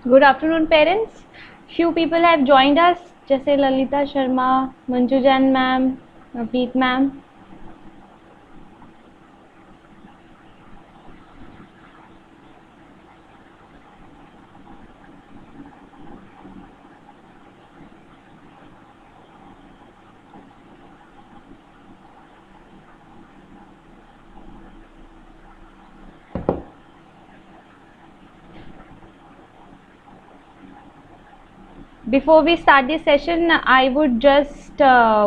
Good afternoon, parents. Few people have joined us, जैसे Lalita Sharma, Manju Jain ma'am, Navneet ma'am. Before we start this session, I would just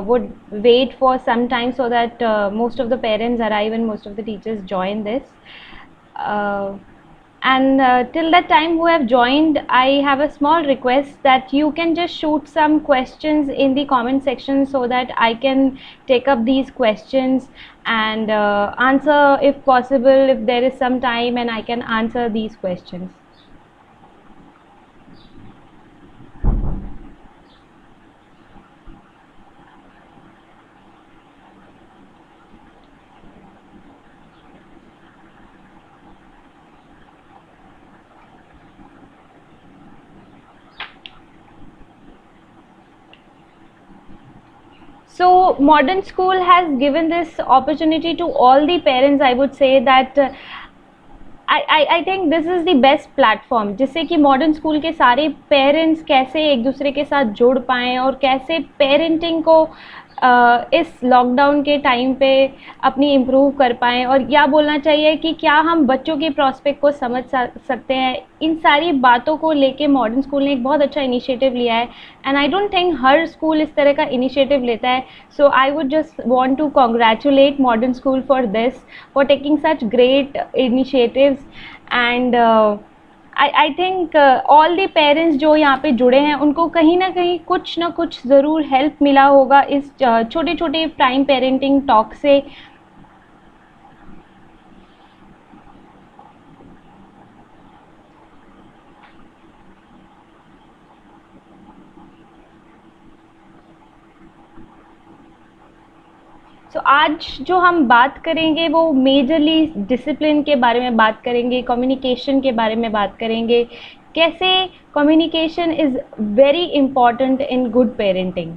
would wait for some time so that most of the parents arrive and most of the teachers join this. Uh, and till that time who have joined, I have a small request that you can just shoot some questions in the comment section so that I can take up these questions and answer if possible, if there is some time, and I can answer these questions. So modern school has given this opportunity to all the parents. I would say that I think this is the best platform जिससे कि modern school के सारे parents कैसे एक दूसरे के साथ जुड़ पाएँ और कैसे पेरेंटिंग को इस लॉकडाउन के टाइम पे अपनी इम्प्रूव कर पाएँ, और या बोलना चाहिए कि क्या हम बच्चों के प्रॉस्पेक्ट को समझ सकते हैं. इन सारी बातों को लेके मॉडर्न स्कूल ने एक बहुत अच्छा इनिशिएटिव लिया है, एंड आई डोंट थिंक हर स्कूल इस तरह का इनिशिएटिव लेता है. So I would just want to congratulate Modern School for this, for taking such great initiatives. And I think all the parents जो यहाँ पे जुड़े हैं उनको कहीं ना कुछ ज़रूर हेल्प मिला होगा इस छोटे छोटे प्राइम पेरेंटिंग टॉक से. तो आज जो हम बात करेंगे वो मेजरली डिसिप्लिन के बारे में बात करेंगे, कम्युनिकेशन के बारे में बात करेंगे, कैसे communication is very important in good parenting.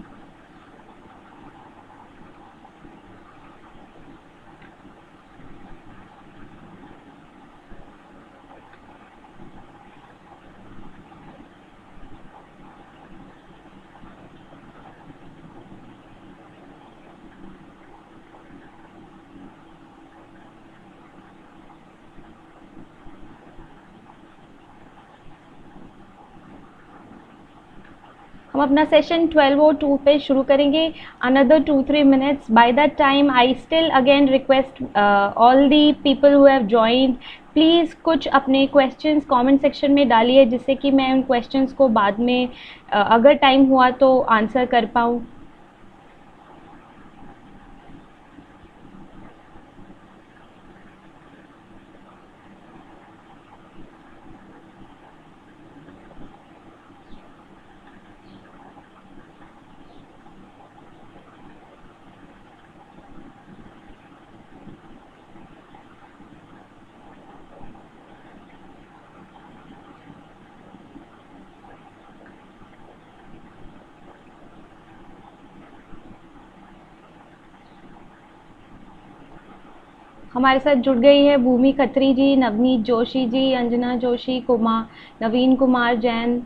हम अपना सेशन 12:02 पे शुरू करेंगे. Another 2-3 minutes. By that time I still again request all the people who have joined, please कुछ अपने क्वेश्चंस कमेंट सेक्शन में डालिए जिससे कि मैं उन क्वेश्चंस को बाद में अगर टाइम हुआ तो आंसर कर पाऊँ. हमारे साथ जुड़ गई है भूमि खत्री जी, नवनीत जोशी जी, अंजना जोशी, नवीन Kumar Jain.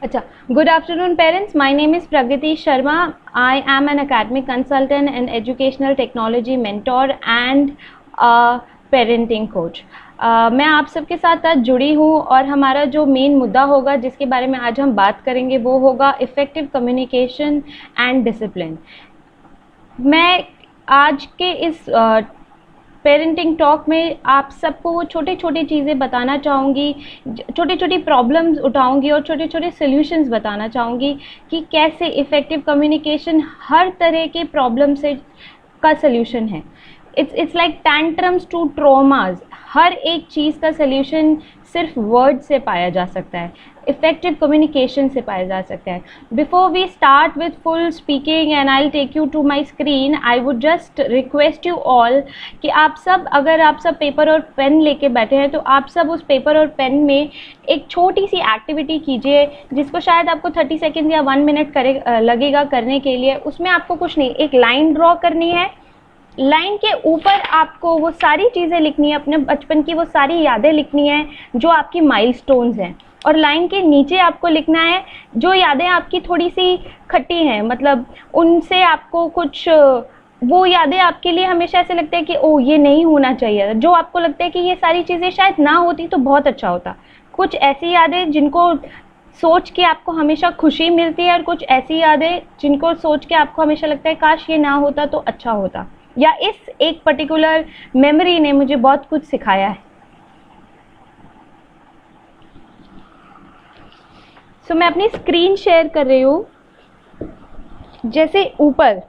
Acha. Good afternoon, parents. My name is Pragati Sharma. I am an academic consultant and educational technology mentor and a parenting coach. मैं आप सबके साथ आज जुड़ी हूँ और हमारा जो मेन मुद्दा होगा जिसके बारे में आज हम बात करेंगे वो होगा इफ़ेक्टिव कम्युनिकेशन एंड डिसिप्लिन। मैं आज के इस पेरेंटिंग टॉक में आप सबको वो छोटी छोटी चीज़ें बताना चाहूँगी, छोटी छोटी प्रॉब्लम्स उठाऊँगी और छोटे छोटे सॉल्यूशंस बताना चाहूँगी कि कैसे इफ़ेक्टिव कम्युनिकेशन हर तरह के प्रॉब्लम से का सॉल्यूशन है। It's like tantrums to traumas. हर एक चीज़ का सॉल्यूशन सिर्फ वर्ड से पाया जा सकता है, इफ़ेक्टिव कम्युनिकेशन से पाया जा सकता है। Before we start with full speaking and I will take you to my screen, I would just request you all कि आप सब, अगर आप सब पेपर और पेन लेके बैठे हैं तो आप सब उस पेपर और पेन में एक छोटी सी एक्टिविटी कीजिए जिसको शायद आपको 30 सेकेंड या 1 मिनट लगेगा करने के लिए। उसमें आपको कुछ नहीं, एक लाइन ड्रॉ करनी है। लाइन के ऊपर आपको वो सारी चीज़ें लिखनी है, अपने बचपन की वो सारी यादें लिखनी है जो आपकी माइलस्टोन्स हैं, और लाइन के नीचे आपको लिखना है जो यादें आपकी थोड़ी सी खट्टी हैं, मतलब उनसे आपको कुछ, वो यादें आपके लिए हमेशा ऐसे लगता है कि ओ ये नहीं होना चाहिए, जो आपको लगता है कि ये सारी चीज़ें शायद ना होती तो बहुत अच्छा होता। कुछ ऐसी यादें जिनको सोच के आपको हमेशा खुशी मिलती है और कुछ ऐसी यादें जिनको सोच के आपको हमेशा लगता है काश ये ना होता तो अच्छा होता, या इस एक पर्टिकुलर मेमोरी ने मुझे बहुत कुछ सिखाया है। सो मैं अपनी स्क्रीन शेयर कर रही हूँ। जैसे ऊपर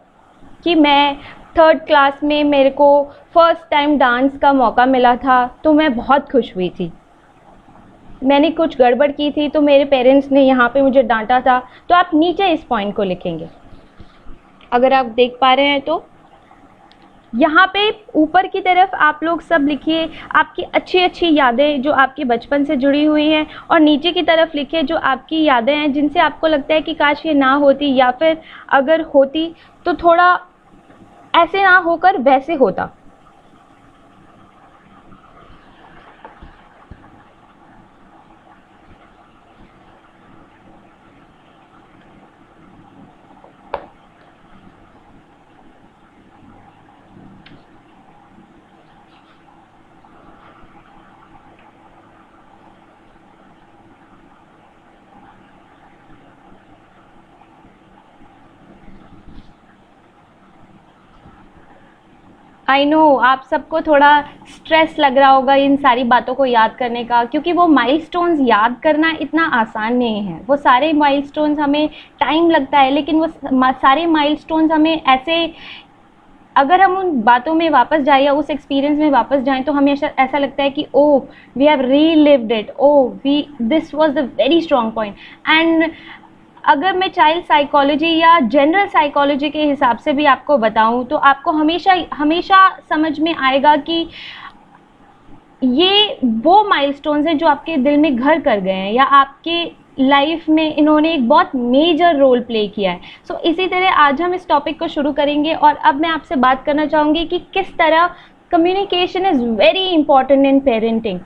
कि मैं 3rd क्लास में मेरे को फर्स्ट टाइम डांस का मौका मिला था तो मैं बहुत खुश हुई थी। मैंने कुछ गड़बड़ की थी तो मेरे पेरेंट्स ने यहाँ पे मुझे डांटा था। तो आप नीचे इस पॉइंट को लिखेंगे, अगर आप देख पा रहे हैं तो यहाँ पे ऊपर की तरफ आप लोग सब लिखिए आपकी अच्छी अच्छी यादें जो आपके बचपन से जुड़ी हुई हैं, और नीचे की तरफ लिखिए जो आपकी यादें हैं जिनसे आपको लगता है कि काश ये ना होती, या फिर अगर होती तो थोड़ा ऐसे ना होकर वैसे होता। आई नो आप सबको थोड़ा स्ट्रेस लग रहा होगा इन सारी बातों को याद करने का, क्योंकि वो माइलस्टोन्स याद करना इतना आसान नहीं है। वो सारे माइलस्टोन्स हमें टाइम लगता है, लेकिन वो सारे माइलस्टोन्स हमें ऐसे, अगर हम उन बातों में वापस जाए या उस एक्सपीरियंस में वापस जाएं तो हमें ऐसा लगता है कि oh we have relived it, oh we this was the very strong point. And अगर मैं चाइल्ड साइकोलॉजी या जनरल साइकोलॉजी के हिसाब से भी आपको बताऊं तो आपको हमेशा हमेशा समझ में आएगा कि ये वो माइलस्टोन्स हैं जो आपके दिल में घर कर गए हैं या आपके लाइफ में इन्होंने एक बहुत मेजर रोल प्ले किया है। सो इसी तरह आज हम इस टॉपिक को शुरू करेंगे और अब मैं आपसे बात करना चाहूँगी कि किस तरह communication is very important in parenting.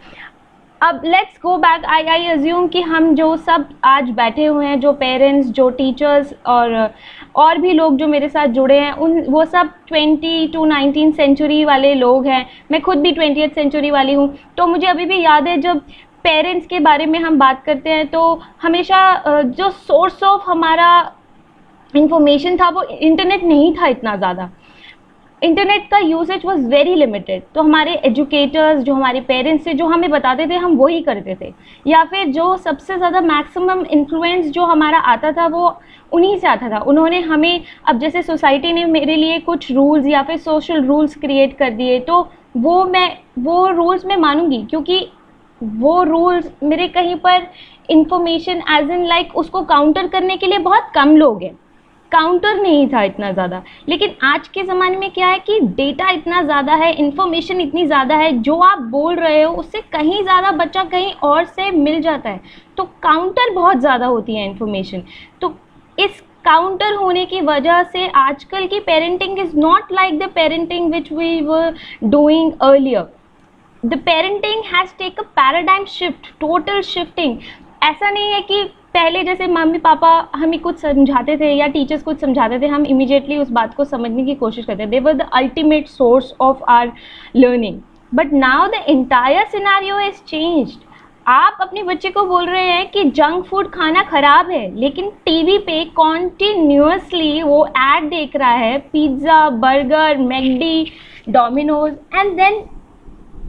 अब let's go back. I assume कि हम जो सब आज बैठे हुए हैं, जो पेरेंट्स, जो टीचर्स और भी लोग जो मेरे साथ जुड़े हैं, वो सब 20 to 19th सेंचुरी वाले लोग हैं। मैं खुद भी 20th सेंचुरी वाली हूँ। तो मुझे अभी भी याद है जब पेरेंट्स के बारे में हम बात करते हैं तो हमेशा जो सोर्स ऑफ हमारा इंफॉर्मेशन था वो इंटरनेट नहीं था इतना ज़्यादा। इंटरनेट का यूसेज वॉज वेरी लिमिटेड। तो हमारे एजुकेटर्स, जो हमारे पेरेंट्स थे, जो हमें बताते थे हम वही करते थे, या फिर जो सबसे ज़्यादा मैक्सिमम इन्फ्लुएंस जो हमारा आता था वो उन्हीं से आता था। उन्होंने हमें, अब जैसे सोसाइटी ने मेरे लिए कुछ रूल्स या फिर सोशल रूल्स क्रिएट कर दिए तो वो रूल्स मैं मानूंगी, क्योंकि वो रूल्स मेरे कहीं पर इंफॉर्मेशन एज इन लाइक उसको काउंटर करने के लिए बहुत कम लोग हैं, काउंटर नहीं था इतना ज़्यादा। लेकिन आज के ज़माने में क्या है कि डेटा इतना ज़्यादा है, इन्फॉर्मेशन इतनी ज़्यादा है, जो आप बोल रहे हो उससे कहीं ज़्यादा बच्चा कहीं और से मिल जाता है। तो काउंटर बहुत ज़्यादा होती है इन्फॉर्मेशन। तो इस काउंटर होने की वजह से आजकल की parenting is not like the parenting which we were doing earlier. The parenting has take a paradigm shift, total shifting. ऐसा नहीं है कि पहले जैसे मम्मी पापा हमें कुछ समझाते थे या टीचर्स कुछ समझाते थे, हम इमीडिएटली उस बात को समझने की कोशिश करते थे, they were the ultimate source of our learning. But now the entire scenario is changed. आप अपने बच्चे को बोल रहे हैं कि जंक फूड खाना खराब है, लेकिन टीवी पे कॉन्टिन्यूसली वो ऐड देख रहा है, pizza, burger, McD, Domino's, and then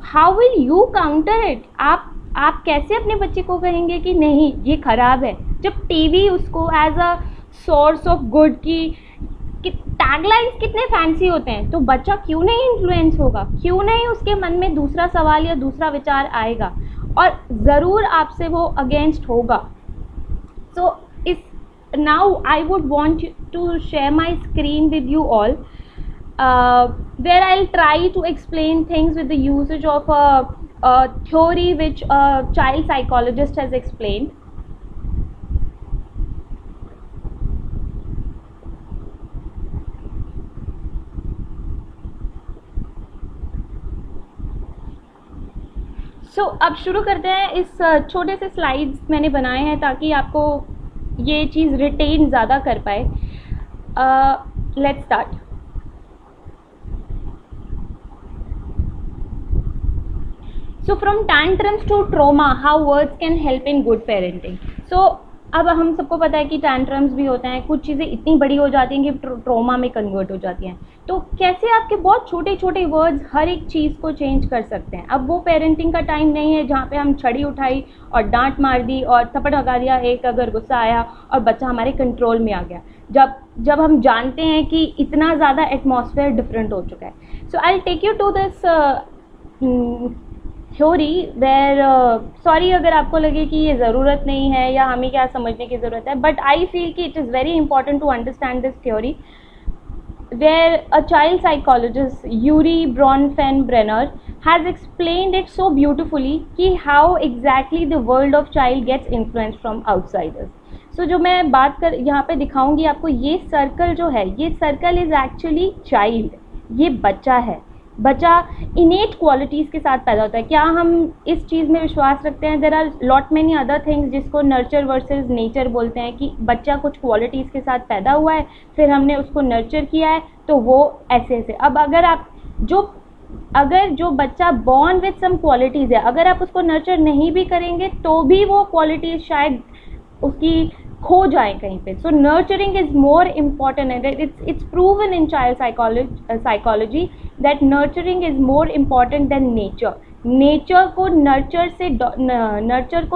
how will you counter it? आप कैसे अपने बच्चे को कहेंगे कि नहीं ये खराब है, जब टीवी उसको as a source of good की टैगलाइंस कितने फैंसी होते हैं, तो बच्चा क्यों नहीं इन्फ्लुएंस होगा, क्यों नहीं उसके मन में दूसरा सवाल या दूसरा विचार आएगा, और ज़रूर आपसे वो अगेंस्ट होगा। So is now I would want to share my screen with you all, where I'll try to explain things with the usage of a theory which a child psychologist has explained. So, अब शुरू करते हैं। इस छोटे से slides मैंने बनाए हैं ताकि आपको ये चीज़ रिटेन ज़्यादा कर पाए। Let's start. So from tantrums to trauma, how words can help in good parenting. So अब हम सबको पता है कि टैंट्रम्स भी होते हैं, कुछ चीज़ें इतनी बड़ी हो जाती हैं कि ट्रोमा में कन्वर्ट हो जाती हैं। तो कैसे आपके बहुत छोटे छोटे वर्ड्स हर एक चीज़ को चेंज कर सकते हैं। अब वो पेरेंटिंग का टाइम नहीं है जहाँ पे हम छड़ी उठाई और डांट मार दी और थप्पड़ लगा दिया, एक अगर गुस्सा आया और बच्चा हमारे कंट्रोल में आ गया। जब हम जानते हैं कि इतना ज़्यादा एटमॉस्फेयर डिफरेंट हो चुका है। So I will take you to this theory where, sorry अगर आपको लगे कि ये ज़रूरत नहीं है या हमें क्या समझने की ज़रूरत है, बट आई फील कि it is very important to understand this theory, where a child psychologist Urie Bronfenbrenner has explained it so beautifully कि how exactly the world of child gets influence from outsiders. So जो मैं बात कर यहाँ पे दिखाऊंगी आपको, ये सर्कल जो है, ये सर्कल इज़ एक्चुअली चाइल्ड, ये बच्चा है। बच्चा इनेट क्वालिटीज़ के साथ पैदा होता है। क्या हम इस चीज़ में विश्वास रखते हैं? There are lot many other things जिसको नर्चर वर्सेस नेचर बोलते हैं, कि बच्चा कुछ क्वालिटीज़ के साथ पैदा हुआ है, फिर हमने उसको नर्चर किया है, तो वो ऐसे ऐसे। अब अगर जो बच्चा बॉर्न विथ सम क्वालिटीज़ है, अगर आप उसको नर्चर नहीं भी करेंगे तो भी वो क्वालिटीज़ शायद उसकी खो जाए कहीं पे। So nurturing is more important and it's proven in child psychology that nurturing is more important than nature. Nature को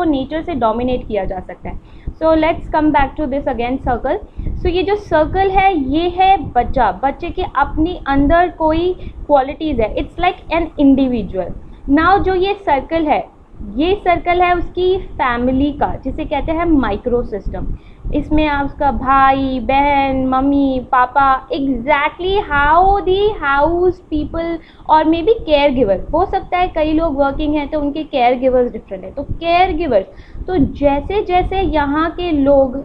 नेचर से डोमिनेट किया जा सकता है। So let's come back to this again circle. So ये जो सर्कल है, ये है बच्चे के अपनी अंदर कोई क्वालिटीज़ है। It's like an individual. Now जो ये सर्कल है उसकी फैमिली का, जिसे कहते हैं माइक्रो सिस्टम। इसमें आप उसका भाई बहन mummy papa, exactly how the house people और मे बी केयर गिवर, हो सकता है कई लोग वर्किंग हैं तो उनके केयर गिवर्स डिफरेंट है। तो केयर गिवर्स, तो जैसे जैसे यहाँ के लोग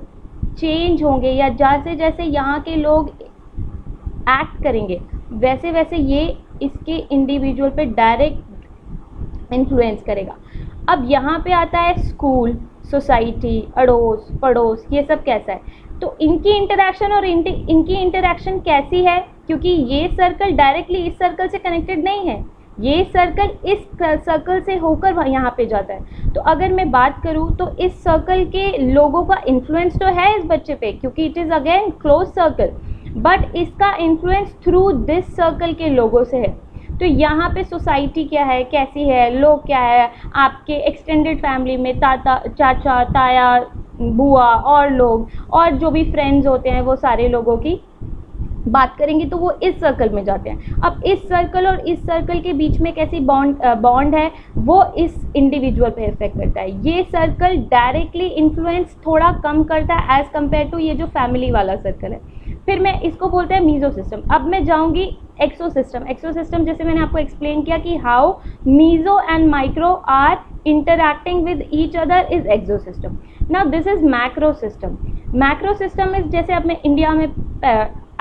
चेंज होंगे या जैसे जैसे यहाँ के लोग एक्ट करेंगे, वैसे वैसे ये इसके इंडिविजुअल पे डायरेक्ट इन्फ्लुएंस करेगा। अब यहाँ पे आता है स्कूल, सोसाइटी, अड़ोस पड़ोस, ये सब कैसा है। तो इनकी इंटरेक्शन और इनकी इंटरेक्शन कैसी है, क्योंकि ये सर्कल डायरेक्टली इस सर्कल से कनेक्टेड नहीं है, ये सर्कल इस सर्कल से होकर यहाँ पे जाता है। तो अगर मैं बात करूँ तो इस सर्कल के लोगों का इन्फ्लुएंस तो है इस बच्चे पे, क्योंकि it is again close circle, but इसका इन्फ्लुएंस थ्रू दिस सर्कल के लोगों से है। तो यहाँ पे सोसाइटी क्या है, कैसी है, लोग क्या है, आपके एक्सटेंडेड फैमिली में चाचा ताया बुआ और लोग और जो भी फ्रेंड्स होते हैं, वो सारे लोगों की बात करेंगे तो वो इस सर्कल में जाते हैं। अब इस सर्कल और इस सर्कल के बीच में कैसी बॉन्ड है, वो इस इंडिविजुअल पे इफेक्ट करता है। ये सर्कल डायरेक्टली इन्फ्लुएंस थोड़ा कम करता है एज़ कम्पेयर टू ये जो फैमिली वाला सर्कल है। फिर मैं इसको बोलते हैं मीजो सिस्टम। अब मैं जाऊंगी एक्सो सिस्टम, जैसे मैंने आपको एक्सप्लेन किया कि how meso and micro are interacting with each other is exo system. Now this is macro system. Macro system is, जैसे अब मैं इंडिया में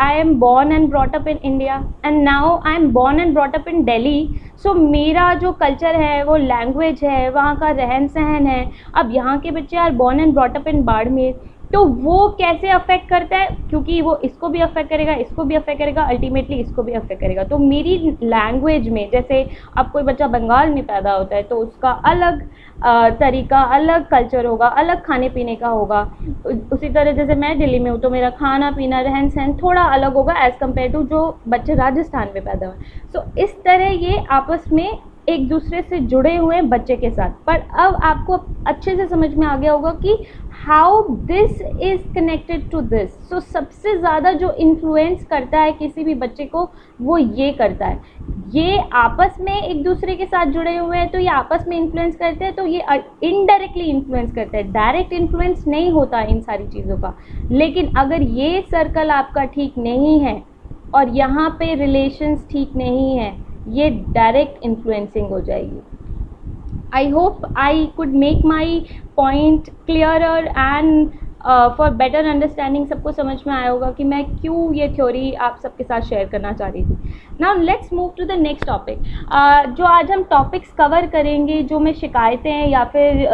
I am born and brought up in India and now I am born and brought up in Delhi. सो मेरा जो culture है, वो language है, वहाँ का रहन सहन है. अब यहाँ के बच्चे are born and brought up in Barmer, तो वो कैसे अफेक्ट करता है, क्योंकि वो इसको भी अफेक्ट करेगा, इसको भी अफेक्ट करेगा, अल्टीमेटली इसको भी अफेक्ट करेगा. तो मेरी लैंग्वेज में, जैसे अब कोई बच्चा बंगाल में पैदा होता है तो उसका अलग तरीका, अलग कल्चर होगा, अलग खाने पीने का होगा. उसी तरह जैसे मैं दिल्ली में हूँ तो मेरा खाना पीना, रहन सहन थोड़ा अलग होगा एज़ कम्पेयर टू जो बच्चे राजस्थान में पैदा हुए. सो इस तरह ये आपस में एक दूसरे से जुड़े हुए हैं बच्चे के साथ. पर अब आपको अच्छे से समझ में आ गया होगा कि how this is connected to this. So सबसे ज़्यादा जो इन्फ्लुएंस करता है किसी भी बच्चे को, वो ये करता है. ये आपस में एक दूसरे के साथ जुड़े हुए हैं तो ये आपस में इन्फ्लुएंस करते हैं, तो ये इनडायरेक्टली इन्फ्लुएंस करते हैं. डायरेक्ट इन्फ्लुएंस नहीं होता इन सारी चीज़ों का. लेकिन अगर ये सर्कल आपका ठीक नहीं है और यहाँ पे रिलेशंस ठीक नहीं है, ये डायरेक्ट इन्फ्लुएंसिंग हो जाएगी. I hope I could make my point clearer and for better understanding सबको समझ में आया होगा कि मैं क्यों ये थ्योरी आप सबके साथ शेयर करना चाह रही थी. Now let's move to the next topic. जो आज हम टॉपिक्स कवर करेंगे, जो मैं शिकायतें हैं या फिर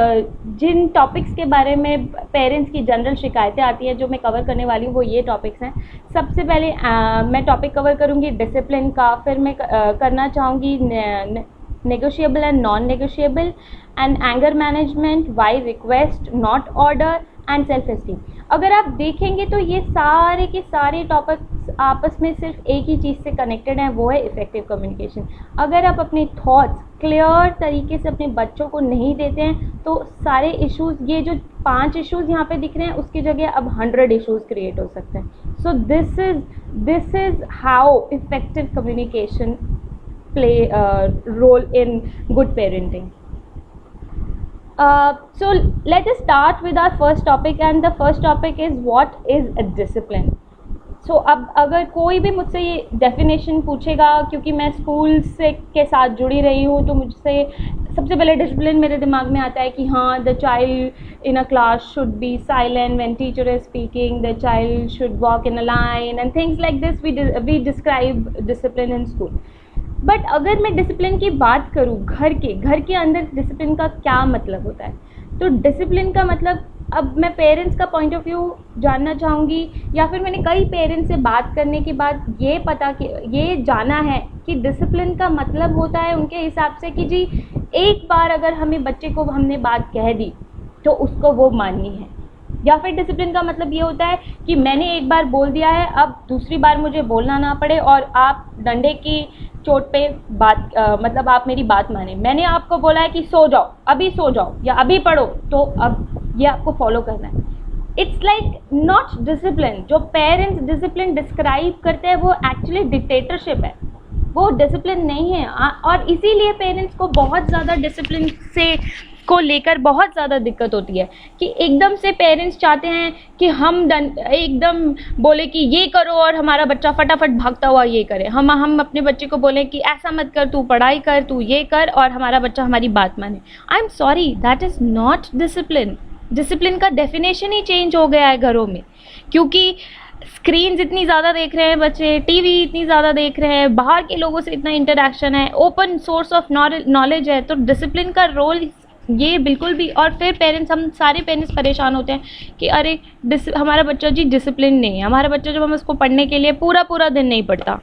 जिन टॉपिक्स के बारे में पेरेंट्स की जनरल शिकायतें आती हैं, जो मैं कवर करने वाली हूँ, वो ये टॉपिक्स हैं. सबसे पहले मैं टॉपिक कवर करूँगी डिसिप्लिन का, फिर मैं करना चाहूँगी negotiable and non-negotiable, and anger management, why request not order, and self esteem. अगर आप देखेंगे तो ये सारे के सारे टॉपिक्स आपस में सिर्फ एक ही चीज़ से कनेक्टेड हैं, वो है इफ़ेक्टिव कम्युनिकेशन. अगर आप अपने थॉट्स क्लियर तरीके से अपने बच्चों को नहीं देते हैं तो सारे इश्यूज़, ये जो 5 इश्यूज़ यहाँ पे दिख रहे हैं, उसकी जगह अब 100 इश्यूज़ क्रिएट हो सकते हैं. सो this is how effective communication play a role in good parenting. So let us start with our first topic, and the first topic is what is a discipline. So अब अगर कोई भी मुझसे ये definition पूछेगा, क्योंकि मैं स्कूल से के साथ जुड़ी रही हूँ, तो मुझसे सबसे पहले डिसिप्लिन मेरे दिमाग में आता है कि हाँ, the child in a class should be silent when teacher is speaking, the child should walk in a line and things like this. We describe discipline in school. But अगर मैं डिसिप्लिन की बात करूँ, घर के अंदर डिसिप्लिन का क्या मतलब होता है, तो डिसिप्लिन का मतलब, अब मैं पेरेंट्स का पॉइंट ऑफ व्यू जानना चाहूँगी, या फिर मैंने कई पेरेंट्स से बात करने के बाद ये जाना है कि डिसिप्लिन का मतलब होता है उनके हिसाब से कि जी, एक बार अगर हमें बच्चे को हमने बात कह दी तो उसको वो माननी है. या फिर डिसिप्लिन का मतलब ये होता है कि मैंने एक बार बोल दिया है, अब दूसरी बार मुझे बोलना ना पड़े और आप डंडे की चोट पे मतलब आप मेरी बात माने. मैंने आपको बोला है कि सो जाओ, अभी सो जाओ या अभी पढ़ो, तो अब ये आपको फॉलो करना है. It's like not discipline. जो पेरेंट्स डिसिप्लिन डिस्क्राइब करते हैं वो एक्चुअली डिक्टेटरशिप है, वो डिसिप्लिन नहीं है. और इसीलिए पेरेंट्स को बहुत ज़्यादा डिसिप्लिन से को लेकर बहुत ज़्यादा दिक्कत होती है कि एकदम से पेरेंट्स चाहते हैं कि हम एकदम बोले कि ये करो और हमारा बच्चा फटाफट भागता हुआ ये करे. हम अपने बच्चे को बोलें कि ऐसा मत कर, तू पढ़ाई कर, तू ये कर, और हमारा बच्चा हमारी बात माने. आई am sorry, that is not discipline. Discipline का डेफिनेशन ही चेंज हो गया है घरों में, क्योंकि स्क्रीन्स इतनी ज़्यादा देख रहे हैं बच्चे, टीवी इतनी ज़्यादा देख रहे हैं, बाहर के लोगों से इतना इंटरेक्शन है, ओपन सोर्स ऑफ नॉलेज है. तो डिसिप्लिन का रोल ये बिल्कुल भी, और फिर पेरेंट्स, हम सारे पेरेंट्स परेशान होते हैं कि अरे हमारा बच्चा जी डिसिप्लिन नहीं है, हमारा बच्चा जब हम उसको पढ़ने के लिए पूरा दिन नहीं पढ़ता.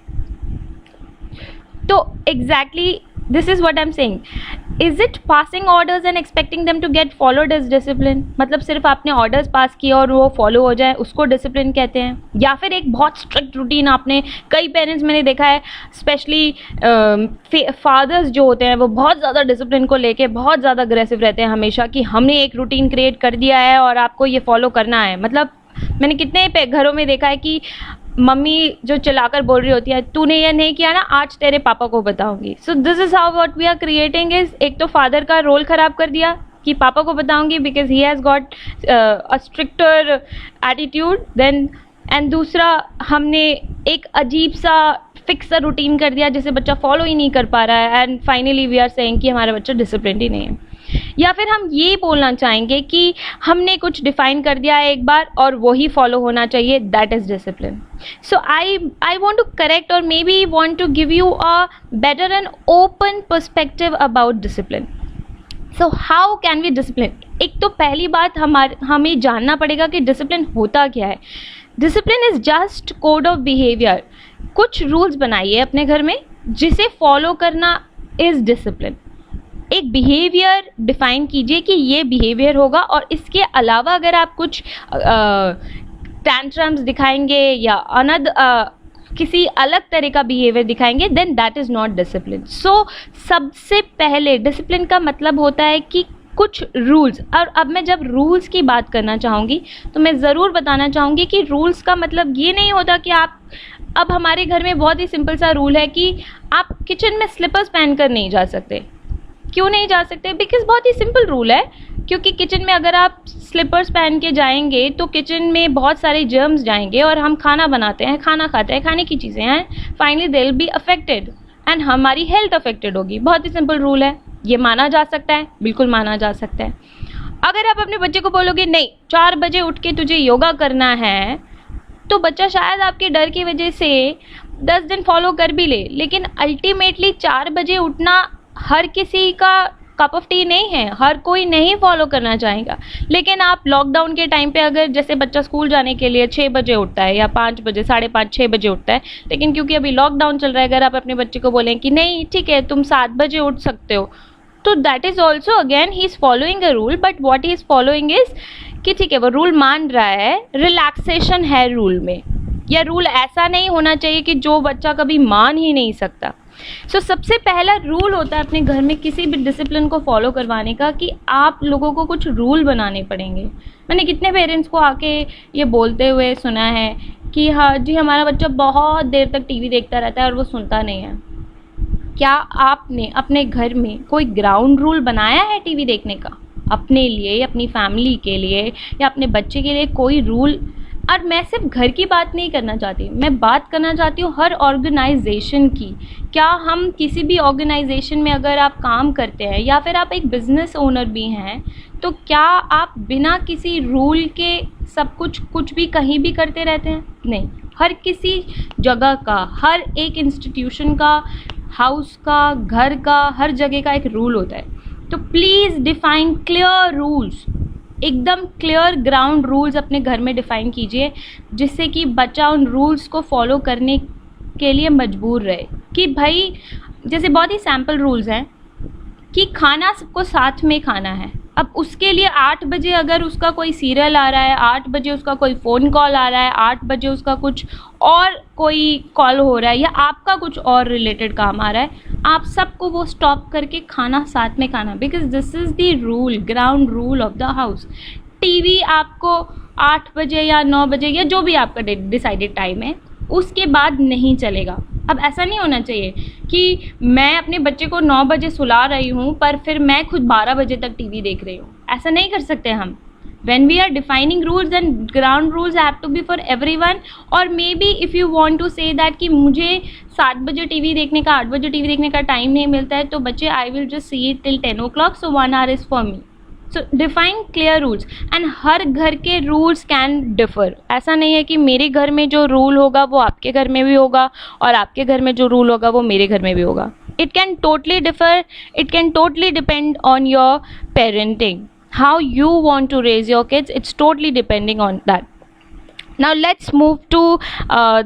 तो exactly this is what I am saying. Is it passing orders and expecting them to get followed as discipline? मतलब सिर्फ आपने ऑर्डर्स पास किए और वो फॉलो हो जाए, उसको डिसिप्लिन कहते हैं? या फिर एक बहुत स्ट्रिक्ट रूटीन, आपने कई पेरेंट्स मैंने देखा है, स्पेशली फादर्स जो होते हैं, वो बहुत ज़्यादा डिसिप्लिन को लेके बहुत ज़्यादा अग्रेसिव रहते हैं हमेशा, कि हमने एक रूटीन क्रिएट कर दिया है और आपको ये फॉलो करना है. मतलब मैंने कितने घरों में देखा है कि मम्मी जो चिल्लाकर बोल रही होती है, तूने ये नहीं किया ना, आज तेरे पापा को बताऊंगी. So this is how what we are creating is, एक तो फादर का रोल ख़राब कर दिया कि पापा को बताऊंगी because he has got a stricter attitude then, and दूसरा हमने एक अजीब सा फिक्स सा रूटीन कर दिया जिसे बच्चा फॉलो ही नहीं कर पा रहा है, and finally we are saying कि हमारा बच्चा डिसिप्लिन ही नहीं है. या फिर हम ये बोलना चाहेंगे कि हमने कुछ डिफाइन कर दिया है एक बार और वही फॉलो होना चाहिए, that is discipline. So I want to correct or maybe want to give you a better and open perspective about discipline. So how can we discipline? एक तो पहली बात हमें जानना पड़ेगा कि डिसिप्लिन होता क्या है. Discipline is just code of behaviour. कुछ रूल्स बनाइए अपने घर में जिसे फॉलो करना इज डिसिप्लिन. एक बिहेवियर डिफाइन कीजिए कि ये बिहेवियर होगा, और इसके अलावा अगर आप कुछ टैंट्रम्स दिखाएंगे या किसी अलग तरह का बिहेवियर दिखाएंगे, then that is not discipline. So सबसे पहले डिसिप्लिन का मतलब होता है कि कुछ रूल्स. और अब मैं जब रूल्स की बात करना चाहूँगी तो मैं ज़रूर बताना चाहूँगी कि रूल्स का मतलब ये नहीं होता कि आप, अब हमारे घर में बहुत ही सिंपल सा रूल है कि आप किचन में स्लीपर्स पहन कर नहीं जा सकते. क्यों नहीं जा सकते? बिकॉज बहुत ही सिंपल रूल है, क्योंकि किचन में अगर आप स्लीपर्स पहन के जाएंगे तो किचन में बहुत सारे जर्म्स जाएंगे, और हम खाना बनाते हैं, खाना खाते हैं, खाने की चीज़ें हैं, finally they will be affected and हमारी हेल्थ अफेक्टेड होगी. बहुत ही सिंपल रूल है. ये माना जा सकता है, बिल्कुल माना जा सकता है. अगर आप अपने बच्चे को बोलोगे नहीं 4 बजे उठ के तुझे योगा करना है, तो बच्चा शायद आपके डर की वजह से 10 दिन फॉलो कर भी ले, लेकिन अल्टीमेटली 4 बजे उठना हर किसी का कप ऑफ टी नहीं है, हर कोई नहीं फॉलो करना चाहेगा. लेकिन आप लॉकडाउन के टाइम पे अगर जैसे बच्चा स्कूल जाने के लिए 6 बजे उठता है या 5 बजे, 5:30, 6 बजे उठता है, लेकिन क्योंकि अभी लॉकडाउन चल रहा है, अगर आप अपने बच्चे को बोलें कि नहीं ठीक है तुम 7 बजे उठ सकते हो, तो that is also again he is following a rule. But what he is following is कि ठीक है वो रूल मान रहा है, रिलैक्सेशन है रूल में, या रूल ऐसा नहीं होना चाहिए कि जो बच्चा कभी मान ही नहीं सकता. सो सबसे पहला रूल होता है अपने घर में किसी भी डिसिप्लिन को फॉलो करवाने का कि आप लोगों को कुछ रूल बनाने पड़ेंगे. मैंने कितने पेरेंट्स को आके ये बोलते हुए सुना है कि हाँ जी हमारा बच्चा बहुत देर तक टीवी देखता रहता है और वो सुनता नहीं है. क्या आपने अपने घर में कोई ग्राउंड रूल बनाया है टीवी देखने का, अपने लिए, अपनी फैमिली के लिए या अपने बच्चे के लिए कोई रूल? और मैं सिर्फ घर की बात नहीं करना चाहती, मैं बात करना चाहती हूँ हर ऑर्गेनाइजेशन की. क्या हम किसी भी ऑर्गेनाइजेशन में अगर आप काम करते हैं या फिर आप एक बिजनेस ओनर भी हैं, तो क्या आप बिना किसी रूल के सब कुछ भी कहीं भी करते रहते हैं? नहीं. हर किसी जगह का, हर एक इंस्टीट्यूशन का, हाउस का, घर का, हर जगह का एक रूल होता है. तो प्लीज़ डिफाइन क्लियर रूल्स, एकदम क्लियर ग्राउंड रूल्स अपने घर में डिफ़ाइन कीजिए, जिससे कि बच्चा उन रूल्स को फॉलो करने के लिए मजबूर रहे. कि भाई जैसे बहुत ही सैम्पल रूल्स हैं कि खाना सबको साथ में खाना है. अब उसके लिए 8 बजे अगर उसका कोई सीरियल आ रहा है, 8 बजे उसका कोई फ़ोन कॉल आ रहा है, 8 बजे उसका कुछ और कोई कॉल हो रहा है, या आपका कुछ और रिलेटेड काम आ रहा है, आप सबको वो स्टॉप करके खाना साथ में खाना. Because this is the rule, ground rule of the house. TV आपको 8 बजे या 9 बजे या जो भी आपका डिसाइडेड टाइम है उसके बाद नहीं चलेगा. अब ऐसा नहीं होना चाहिए कि मैं अपने बच्चे को 9 बजे सुला रही हूँ पर फिर मैं खुद 12 बजे तक टीवी देख रही हूँ. ऐसा नहीं कर सकते हम. When we are defining rules, then ground rules have to be for everyone. और maybe if you want to say that कि मुझे 7 बजे टीवी देखने का, 8 बजे टीवी देखने का टाइम नहीं मिलता है, तो बच्चे I will just see it till 10 o'clock, so 1 hour is for me. So define clear rules. And हर घर के rules can differ. ऐसा नहीं है कि मेरे घर में जो रूल होगा वो आपके घर में भी होगा और आपके घर में जो रूल होगा वो मेरे घर में भी होगा. It can totally differ. It can totally depend on your parenting. How you want to raise your kids, it's totally depending on that. Now let's move to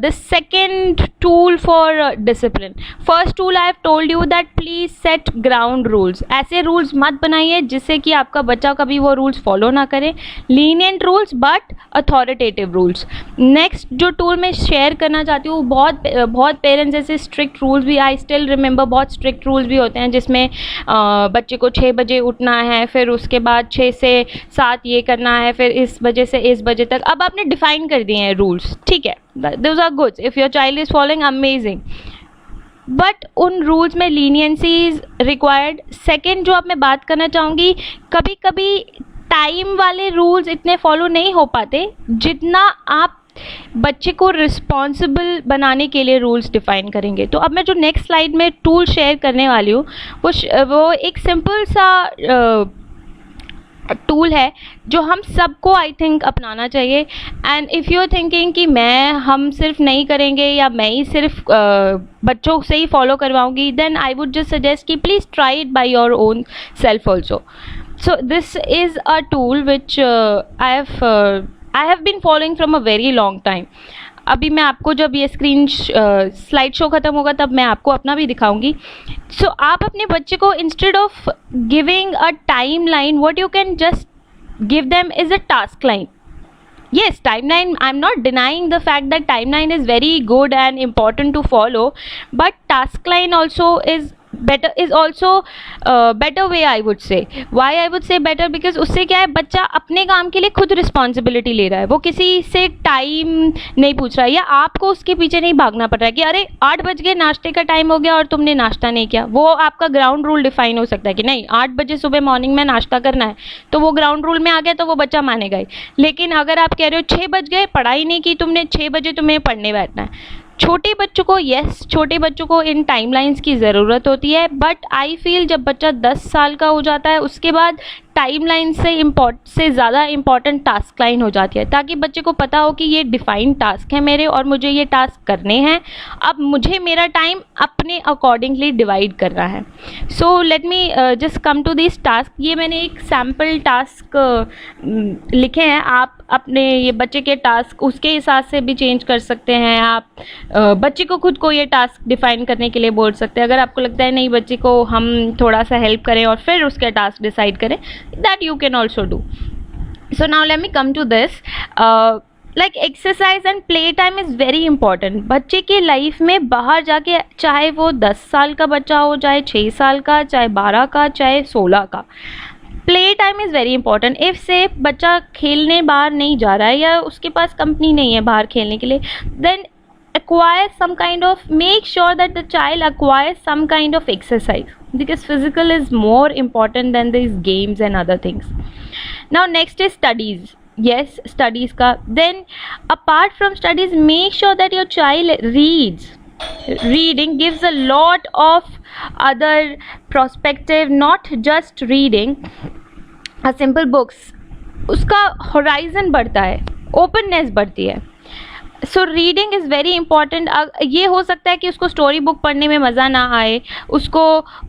the second tool for discipline. First tool I have told you that please set ground rules. ऐसे rules मत बनाइए जिससे कि आपका बच्चा कभी वो rules follow ना करे. Lenient rules but authoritative rules. Next जो tool मैं share करना चाहती हूँ, बहुत parents ऐसे strict rules भी, I still remember बहुत strict rules भी होते हैं जिसमें बच्चे को 6 बजे उठना है, फिर उसके बाद 6 से 7 ये करना है, फिर इस बजे से इस बजे तक. अब आपने डिफाइन कर दिए हैं रूल्स, ठीक है, those are good. If your child is following, amazing. But उन रूल्स में लीनियंसी इज रिक्वायर्ड. सेकेंड जो अब मैं बात करना चाहूँगी, कभी कभी टाइम वाले रूल्स इतने फॉलो नहीं हो पाते जितना आप बच्चे को रिस्पॉन्सिबल बनाने के लिए रूल्स डिफाइन करेंगे. तो अब मैं जो नेक्स्ट स्लाइड में टूल शेयर करने वाली हूँ वो एक सिंपल सा टूल है जो हम सबको आई थिंक अपनाना चाहिए। And if you are thinking कि हम सिर्फ नहीं करेंगे या मैं ही सिर्फ बच्चों से ही फॉलो करवाऊंगी, then I would just suggest कि please try it by your own self also. So this is a tool which I have been following from a very long time. अभी मैं आपको जब ये स्लाइड शो ख़त्म होगा तब मैं आपको अपना भी दिखाऊंगी। सो आप अपने बच्चे को instead of giving a time line, what you can just give them is a task line. Yes, timeline, I'm not denying the fact that timeline is very good and important to follow, but task line also is better way, I would say. Why I would say better? Because उससे क्या है, बच्चा अपने काम के लिए खुद responsibility ले रहा है, वो किसी से टाइम नहीं पूछ रहा है, या आपको उसके पीछे नहीं भागना पड़ रहा है कि अरे 8 बज गए, नाश्ते का टाइम हो गया और तुमने नाश्ता नहीं किया। वो आपका ग्राउंड रूल डिफाइन हो सकता है कि नहीं 8 बजे सुबह मॉर्निंग में नाश्ता करना है, तो वो ग्राउंड रूल में आ गया तो वो बच्चा मानेगा ही। लेकिन अगर आप कह रहे हो 6 बज गए, पढ़ाई नहीं की तुमने, 6 बजे तुम्हें पढ़ने बैठना है। छोटे बच्चों को छोटे बच्चों को इन टाइमलाइंस की ज़रूरत होती है, बट आई फील जब बच्चा 10 साल का हो जाता है उसके बाद टाइमलाइन से ज़्यादा इम्पॉर्टेंट टास्क लाइन हो जाती है, ताकि बच्चे को पता हो कि ये डिफाइंड टास्क है मेरे और मुझे ये टास्क करने हैं, अब मुझे मेरा टाइम अपने अकॉर्डिंगली डिवाइड करना है। So let me just come to this task. ये मैंने एक सैम्पल टास्क लिखे हैं, आप अपने ये बच्चे के टास्क उसके हिसाब से भी चेंज कर सकते हैं। आप बच्चे को खुद को ये टास्क डिफाइन करने के लिए बोल सकते हैं। अगर आपको लगता है नहीं बच्चे को हम थोड़ा सा हेल्प करें और फिर उसका टास्क डिसाइड करें, that you can also do. So now let me come to this. Like exercise and play time is very important. बच्चे के लाइफ में बाहर जाके, चाहे वो 10 साल का बच्चा हो, चाहे 6 साल का, चाहे 12 का, चाहे 16 का, play time is very important. If से बच्चा खेलने बाहर नहीं जा रहा है या उसके पास कंपनी नहीं है बाहर खेलने के लिए, then acquire some kind of, make sure that the child acquires some kind of exercise, because physical is more important than these games and other things. Now next is studies. Yes, studies ka, then apart from studies, make sure that your child reads. Reading gives a lot of other perspective, not just reading a simple books. उसका horizon बढ़ता है, openness बढ़ती है। So reading is very important. ये हो सकता है कि उसको स्टोरी बुक पढ़ने में मज़ा ना आए, उसको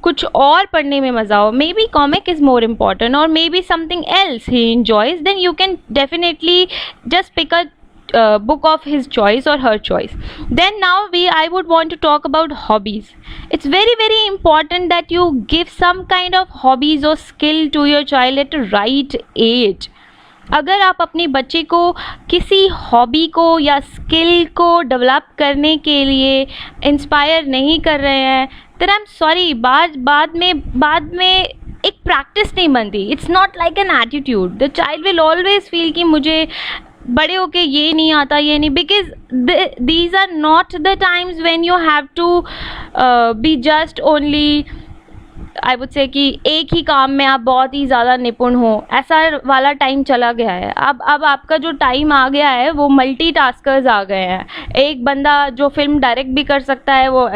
कुछ और पढ़ने में मज़ा हो, maybe comic is more important और maybe something else he enjoys, then you can definitely just pick a book of his choice or her choice. Then now I would want to talk about hobbies. It's very very important that you give some kind of hobbies or skill to your child at the right age. अगर आप अपने बच्चे को किसी hobby को या skill को develop करने के लिए इंस्पायर नहीं कर रहे हैं, then I'm sorry, बाद में एक प्रैक्टिस नहीं बनती। It's not like an attitude. The child will always feel कि मुझे बड़े होके ये नहीं आता, ये नहीं, because these are not the times when you have to be just only, I would say कि एक ही काम में आप बहुत ही ज़्यादा निपुण हो, ऐसा वाला टाइम चला गया है। अब आपका जो टाइम आ गया है वो मल्टीटास्कर्स आ गए हैं। एक बंदा जो फिल्म डायरेक्ट भी कर सकता है, वो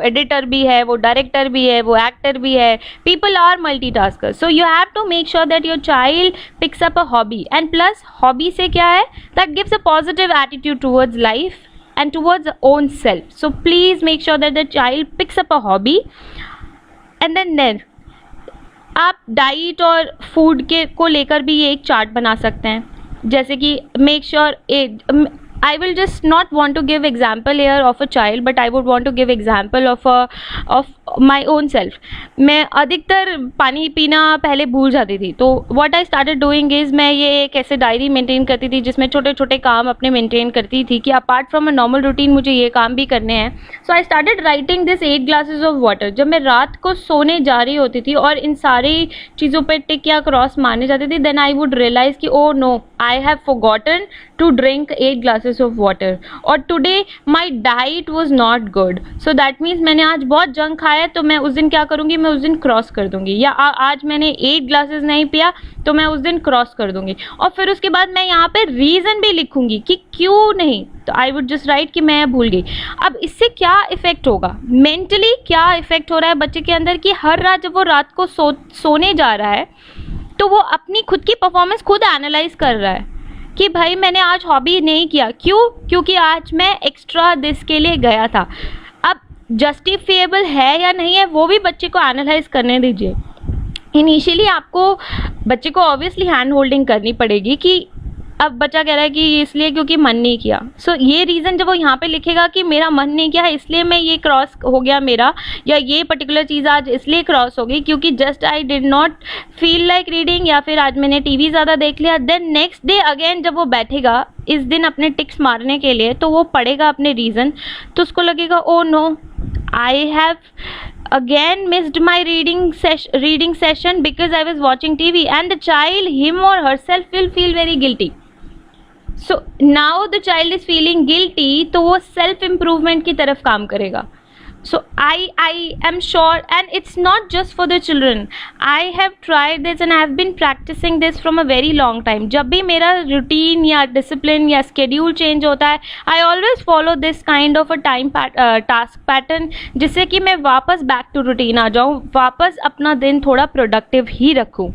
एडिटर भी है, वो डायरेक्टर भी है, वो एक्टर भी है। People are multitaskers, so you have to make sure that your child picks up a hobby. And plus hobby से क्या है, that gives a positive attitude towards life and towards own self. So please make sure that the child picks up a hobby. And then आप diet और food के को लेकर भी ये एक चार्ट बना सकते हैं, जैसे कि make sure I will just not want to give example here of a child, but I would want to give example of my own self. मैं अधिकतर पानी पीना पहले भूल जाती थी, तो what I started doing is मैं ये एक ऐसे डायरी मेंटेन करती थी जिसमें छोटे छोटे काम अपने मेंटेन करती थी कि apart from a normal routine मुझे ये काम भी करने हैं। So I started writing this 8 glasses of water. जब मैं रात को सोने जा रही होती थी और इन सारी चीज़ों पर टिक या क्रॉस मारने जाती थी, देन आई वुड रियलाइज कि oh no, I have forgotten to drink 8 glasses of water, और today my diet was not good. So that means मैंने आज बहुत जंक खाया, तो मैं उस दिन क्या करूँगी, मैं उस दिन क्रॉस कर दूँगी। या आज मैंने 8 glasses नहीं पिया, तो मैं उस दिन क्रॉस कर दूँगी। और फिर उसके बाद मैं यहाँ पे रीज़न भी लिखूँगी कि क्यों नहीं, तो आई वुड जस्ट राइट कि मैं भूल गई। अब इससे क्या इफ़ेक्ट होगा, मेंटली क्या इफ़ेक्ट हो रहा है बच्चे के अंदर, कि हर रात जब वो रात को सोने जा रहा है, तो वो अपनी खुद की परफॉर्मेंस खुद एनालाइज कर रहा है कि भाई मैंने आज हॉबी नहीं किया, क्यों? क्योंकि आज मैं एक्स्ट्रा दिस के लिए गया था। अब जस्टिफिएबल है या नहीं है वो भी बच्चे को एनालाइज करने दीजिए। इनिशियली आपको बच्चे को ऑब्वियसली हैंड होल्डिंग करनी पड़ेगी कि अब बच्चा कह रहा है कि इसलिए क्योंकि मन नहीं किया। सो ये रीज़न जब वो यहाँ पे लिखेगा कि मेरा मन नहीं किया इसलिए मैं ये क्रॉस हो गया मेरा, या ये पर्टिकुलर चीज़ आज इसलिए क्रॉस हो गई क्योंकि just I did not feel like reading, या फिर आज मैंने टीवी ज़्यादा देख लिया। देन नेक्स्ट डे अगेन जब वो बैठेगा इस दिन अपने टिक्स मारने के लिए, तो वो पढ़ेगा अपने रीज़न, तो उसको लगेगा oh no, I have again missed my reading session because I was watching TV, and the child, him or herself, will feel very guilty. So now the child is feeling guilty, तो वो self improvement की तरफ काम करेगा। So I am sure, and it's not just for the children. I have tried this and I have been practicing this from a very long time. जब भी मेरा routine या discipline या schedule change होता है, I always follow this kind of a task pattern, जिससे कि मैं वापस back to routine आ जाऊँ, वापस अपना दिन थोड़ा productive ही रखूँ।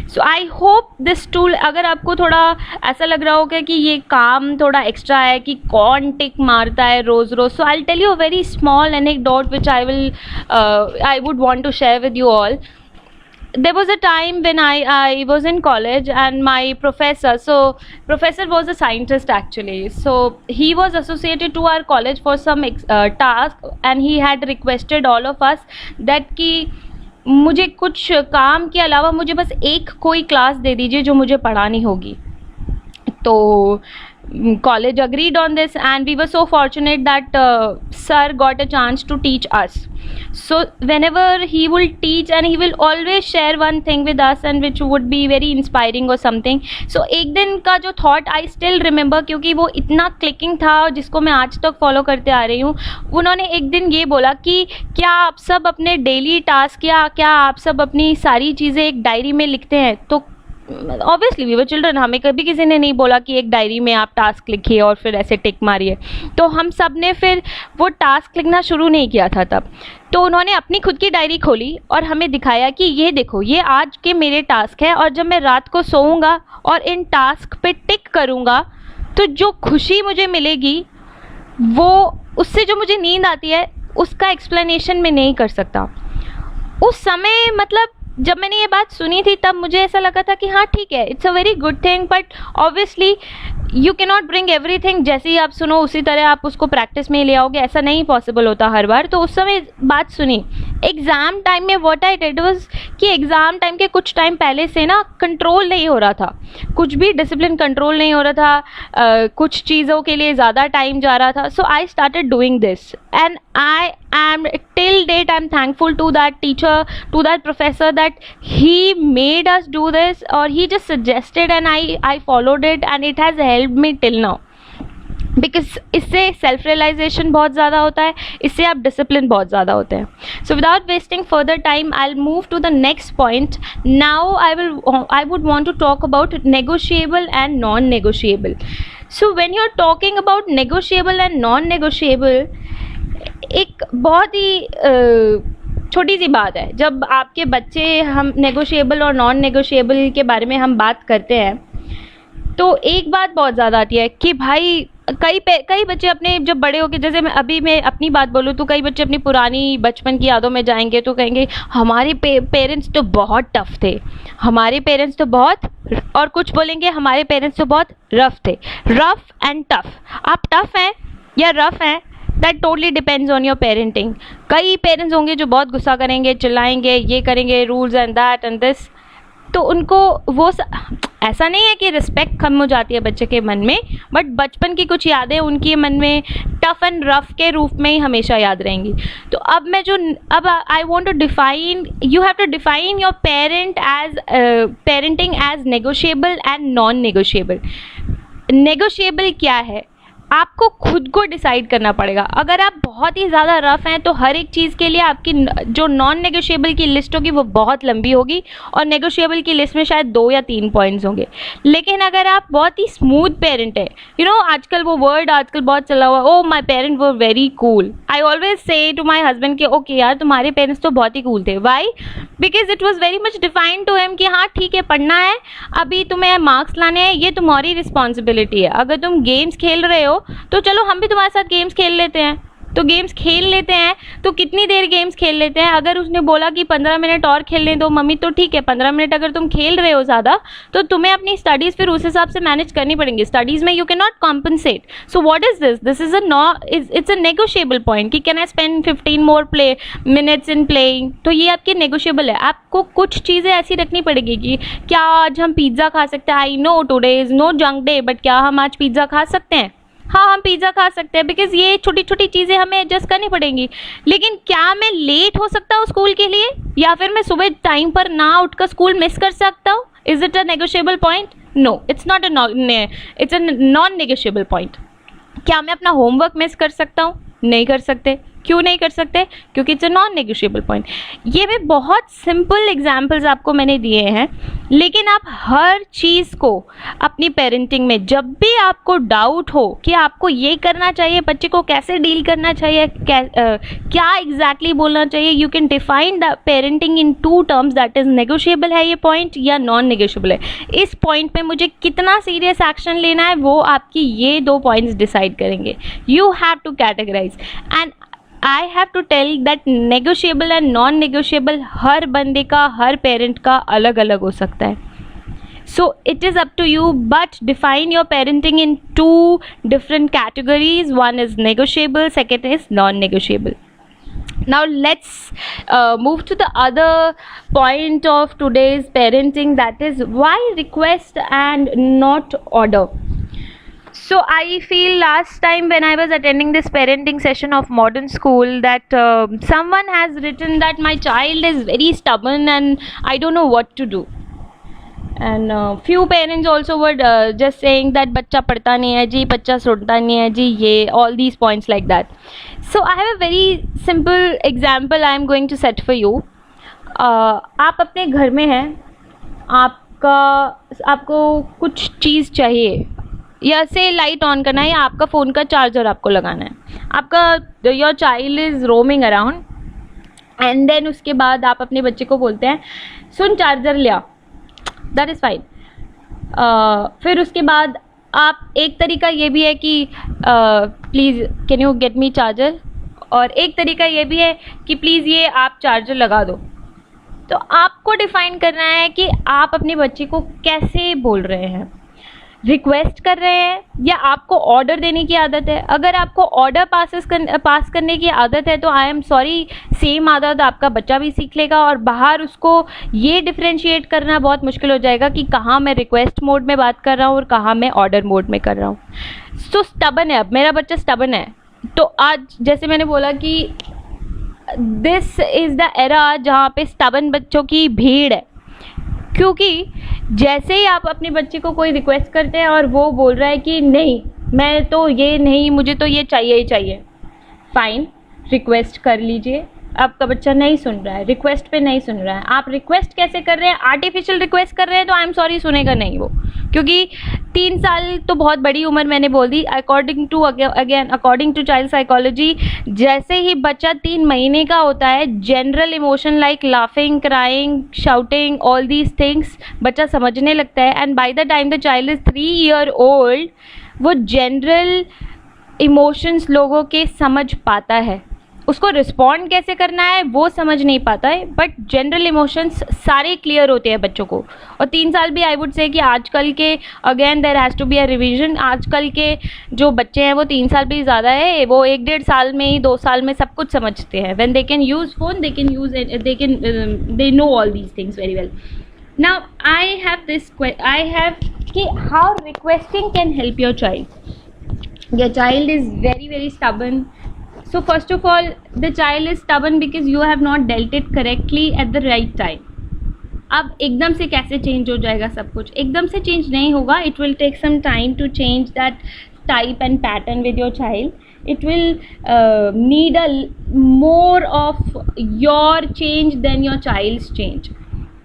सो आई होप दिस टूल, अगर आपको थोड़ा ऐसा लग रहा होगा कि ये काम थोड़ा एक्स्ट्रा है कि कौन टिक मारता है रोज़ रोज़, so I tell you a very small anecdote which I would want to share with you all. There was a time when I was in college, and my professor was a scientist actually. So he was associated to our college for some task, and he had requested all of us that कि मुझे कुछ काम के अलावा मुझे बस एक कोई क्लास दे दीजिए जो मुझे पढ़ानी होगी। तो college agreed on this, and we were so fortunate that sir got a chance to teach us. So whenever he will teach, and he will always share one thing with us, and which would be very inspiring or something. So एक दिन का जो thought I still remember, क्योंकि वो इतना clicking था जिसको मैं आज तक follow करते आ रही हूँ। उन्होंने एक दिन ये बोला कि क्या आप सब अपने daily task या क्या आप सब अपनी सारी चीज़ें एक डायरी में लिखते हैं? तो ऑब्वियसली वी वर चिल्ड्रन, हमें कभी किसी ने नहीं बोला कि एक डायरी में आप टास्क लिखिए और फिर ऐसे टिक मारिए। तो हम सब ने फिर वो टास्क लिखना शुरू नहीं किया था तब। तो उन्होंने अपनी खुद की डायरी खोली और हमें दिखाया कि ये देखो, ये आज के मेरे टास्क है, और जब मैं रात को सोऊंगा और इन टास्क पे टिक करूँगा तो जो खुशी मुझे मिलेगी, वो उससे जो मुझे नींद आती है उसका एक्सप्लेनेशन मैं नहीं कर सकता। उस समय मतलब जब मैंने ये बात सुनी थी तब मुझे ऐसा लगा था कि हाँ ठीक है, it's a very good thing, but obviously you can not bring everything, जैसे ही आप सुनो उसी तरह आप उसको प्रैक्टिस में ले आओगे, ऐसा नहीं पॉसिबल होता हर बार। तो उस समय बात सुनी। एग्ज़ाम टाइम में व्हाट आई डिड वाज कि एग्ज़ाम टाइम के कुछ टाइम पहले से ना कंट्रोल नहीं हो रहा था, कुछ भी डिसिप्लिन कंट्रोल नहीं हो रहा था, कुछ चीज़ों के लिए ज़्यादा टाइम जा रहा था। So I started doing this, and I am till date I'm thankful to that teacher, to that professor, that he made us do this, or he just suggested and I followed it, and it has helped me till now, because इससे self realisation बहुत ज़्यादा होता है, इससे आप discipline बहुत ज़्यादा होते हैं। So without wasting further time I will move to the next point. Now I would want to talk about negotiable and non-negotiable. So when you're talking about negotiable and non-negotiable, एक बहुत ही छोटी सी बात है। जब आपके बच्चे, हम नेगोशिएबल और नॉन नेगोशिएबल के बारे में हम बात करते हैं तो एक बात बहुत ज़्यादा आती है कि भाई कई बच्चे अपने जब बड़े होके, जैसे मैं अपनी बात बोलूँ तो कई बच्चे अपनी पुरानी बचपन की यादों में जाएंगे तो कहेंगे हमारे पेरेंट्स तो बहुत टफ थे, हमारे पेरेंट्स तो बहुत, और कुछ बोलेंगे हमारे पेरेंट्स तो बहुत रफ थे। रफ एंड टफ, आप टफ हैं या रफ हैं, that totally depends on your parenting. कई पेरेंट्स होंगे जो बहुत गुस्सा करेंगे, चिल्लाएंगे, ये करेंगे, rules and that and this, तो उनको वो ऐसा नहीं है कि रिस्पेक्ट कम हो जाती है बच्चे के मन में, बट बचपन की कुछ यादें उनके मन में टफ एंड रफ के रूप में ही हमेशा याद रहेंगी। तो अब I want to define, you have to define your parenting as negotiable and non negotiable. Negotiable क्या है? आपको खुद को डिसाइड करना पड़ेगा। अगर आप बहुत ही ज़्यादा रफ हैं तो हर एक चीज़ के लिए आपकी जो नॉन नेगोशिएबल की लिस्ट होगी वो बहुत लंबी होगी और नेगोशिएबल की लिस्ट में शायद 2 या 3 पॉइंट्स होंगे। लेकिन अगर आप बहुत ही स्मूथ पेरेंट है, आजकल वो वर्ड आजकल बहुत चला हुआ, oh my parent were very cool. I always say to my husband कि ओके यार तुम्हारे पेरेंट्स तो बहुत ही कूल थे। Why? Because it was very much defined to him कि हाँ ठीक है, पढ़ना है, अभी तुम्हें मार्क्स लाने हैं, ये तुम्हारी रिस्पॉन्सिबिलिटी है। अगर तुम गेम्स खेल रहे हो तो चलो हम भी तुम्हारे साथ गेम्स खेल लेते हैं, तो गेम्स खेल लेते हैं। तो कितनी देर गेम्स खेल लेते हैं? अगर उसने बोला कि 15 मिनट और खेलने दो मम्मी, तो ठीक है 15 मिनट अगर तुम खेल रहे हो ज़्यादा तो तुम्हें अपनी स्टडीज़ फिर उस हिसाब से मैनेज करनी पड़ेंगी। स्टडीज़ में you can not compensate. So what is this is it's a negotiable point कि can I spend 15 more minutes in playing. तो ये आपके नेगोशिएबल है। आपको कुछ चीज़ें ऐसी रखनी पड़ेगी कि क्या आज हम पिज़्ज़ा खा सकते हैं? I know today is no junk day, but क्या हम आज पिज़्ज़ा खा सकते हैं? हाँ, हम पिज़्ज़ा खा सकते हैं, बिकॉज ये छोटी छोटी चीज़ें हमें एडजस्ट करनी पड़ेंगी। लेकिन क्या मैं लेट हो सकता हूँ स्कूल के लिए, या फिर मैं सुबह टाइम पर ना उठकर स्कूल मिस कर सकता हूँ? Is it a negotiable point? No, it's not it's a non negotiable point. क्या मैं अपना होमवर्क मिस कर सकता हूँ? नहीं कर सकते। क्यों नहीं कर सकते? क्योंकि it's a non negotiable point. ये भी बहुत सिंपल एग्जांपल्स आपको मैंने दिए हैं, लेकिन आप हर चीज़ को अपनी पेरेंटिंग में जब भी आपको डाउट हो कि आपको ये करना चाहिए, बच्चे को कैसे डील करना चाहिए, क्या एग्जैक्टली बोलना चाहिए, you can define the parenting in 2 terms, that is negotiable है ये पॉइंट या नॉन नेगोशिएबल है। इस पॉइंट पे मुझे कितना सीरियस एक्शन लेना है वो आपकी ये 2 पॉइंट्स डिसाइड करेंगे। You have to categorize and I have to tell that negotiable and non negotiable हर बंदे का, हर पेरेंट का अलग अलग हो सकता है। So it is up to you, but define your parenting in 2 different categories. One is negotiable, second is non-negotiable. Now let's move to the other point of today's parenting, that is why request and not order. So I feel last time when I was attending this parenting session of modern school that someone has written that my child is very stubborn and I don't know what to do. And few parents also were just saying that बच्चा पढ़ता नहीं है जी, बच्चा सुनता नहीं है जी, ये all these points like that. So I have a very simple example I am going to set for you. आप अपने घर में हैं, आपको कुछ चीज़ चाहिए, या से लाइट ऑन करना है, या आपका फ़ोन का चार्जर आपको लगाना है, आपका your child is roaming around, and then उसके बाद आप अपने बच्चे को बोलते हैं सुन चार्जर ले आ, दैट इज़ फाइन। फिर उसके बाद आप, एक तरीका ये भी है कि please can you get me charger, और एक तरीका ये भी है कि प्लीज़ ये आप चार्जर लगा दो। तो आपको डिफ़ाइन करना है कि आप अपने बच्चे को कैसे बोल रहे हैं, रिक्वेस्ट कर रहे हैं या आपको ऑर्डर देने की आदत है। अगर आपको ऑर्डर पास करने की आदत है तो आई एम सॉरी, सेम आदत आपका बच्चा भी सीख लेगा, और बाहर उसको ये डिफ्रेंशिएट करना बहुत मुश्किल हो जाएगा कि कहाँ मैं रिक्वेस्ट मोड में बात कर रहा हूँ और कहाँ मैं ऑर्डर मोड में कर रहा हूँ। सो स्टबन है, अब मेरा बच्चा स्टबन है, तो आज जैसे मैंने बोला कि दिस इज़ द एरा जहाँ पे स्टबन बच्चों की भीड़ है, क्योंकि जैसे ही आप अपने बच्चे को कोई रिक्वेस्ट करते हैं और वो बोल रहा है कि नहीं मैं तो ये नहीं, मुझे तो ये चाहिए ही चाहिए, फाइन, रिक्वेस्ट कर लीजिए। आपका बच्चा नहीं सुन रहा है, रिक्वेस्ट पे नहीं सुन रहा है, आप रिक्वेस्ट कैसे कर रहे हैं, आर्टिफिशियल रिक्वेस्ट कर रहे हैं, तो आई एम सॉरी सुनेगा नहीं वो, क्योंकि 3 साल तो बहुत बड़ी उम्र मैंने बोल दी। अकॉर्डिंग टू चाइल्ड साइकोलॉजी, जैसे ही बच्चा 3 महीने का होता है, general emotion like laughing, crying, shouting, all these things बच्चा समझने लगता है, and bye the time the child is 3 year old वो जनरल इमोशंस लोगों के समझ पाता है। उसको रिस्पॉन्ड कैसे करना है वो समझ नहीं पाता है, बट जनरल इमोशंस सारे क्लियर होते हैं बच्चों को। और 3 साल भी आई वुड से कि आजकल के, again there has to be a revision, आजकल के जो बच्चे हैं वो 3 साल भी ज़्यादा है, वो 1-1.5 साल में ही, 2 साल में सब कुछ समझते हैं। When they can use phone, they know all these things very well. Now I have कि how requesting can help your child. Your child is very very stubborn. So first of all, the child is stubborn because you have not dealt it correctly at the right time. अब एकदम से कैसे change हो जाएगा सब कुछ? एकदम से चेंज नहीं होगा. It will take some time to change that type and pattern with your child. It will need a more of your change than your child's change.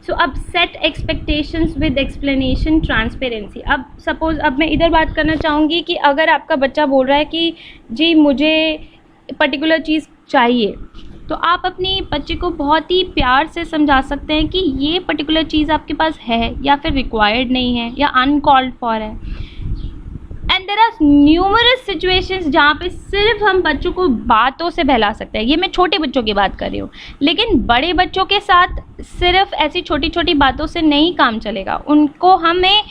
So अब set expectations with explanation, transparency. अब suppose अब मैं इधर बात करना चाहूँगी कि अगर आपका बच्चा बोल रहा है कि जी मुझे पर्टिकुलर चीज़ चाहिए, तो आप अपनी बच्चे को बहुत ही प्यार से समझा सकते हैं कि ये पर्टिकुलर चीज़ आपके पास है या फिर रिक्वायर्ड नहीं है या अनकॉल्ड फॉर है. And there are numerous situations जहाँ पे सिर्फ हम बच्चों को बातों से बहला सकते हैं. ये मैं छोटे बच्चों की बात कर रही हूँ, लेकिन बड़े बच्चों के साथ सिर्फ ऐसी छोटी छोटी बातों से नहीं काम चलेगा. उनको हमें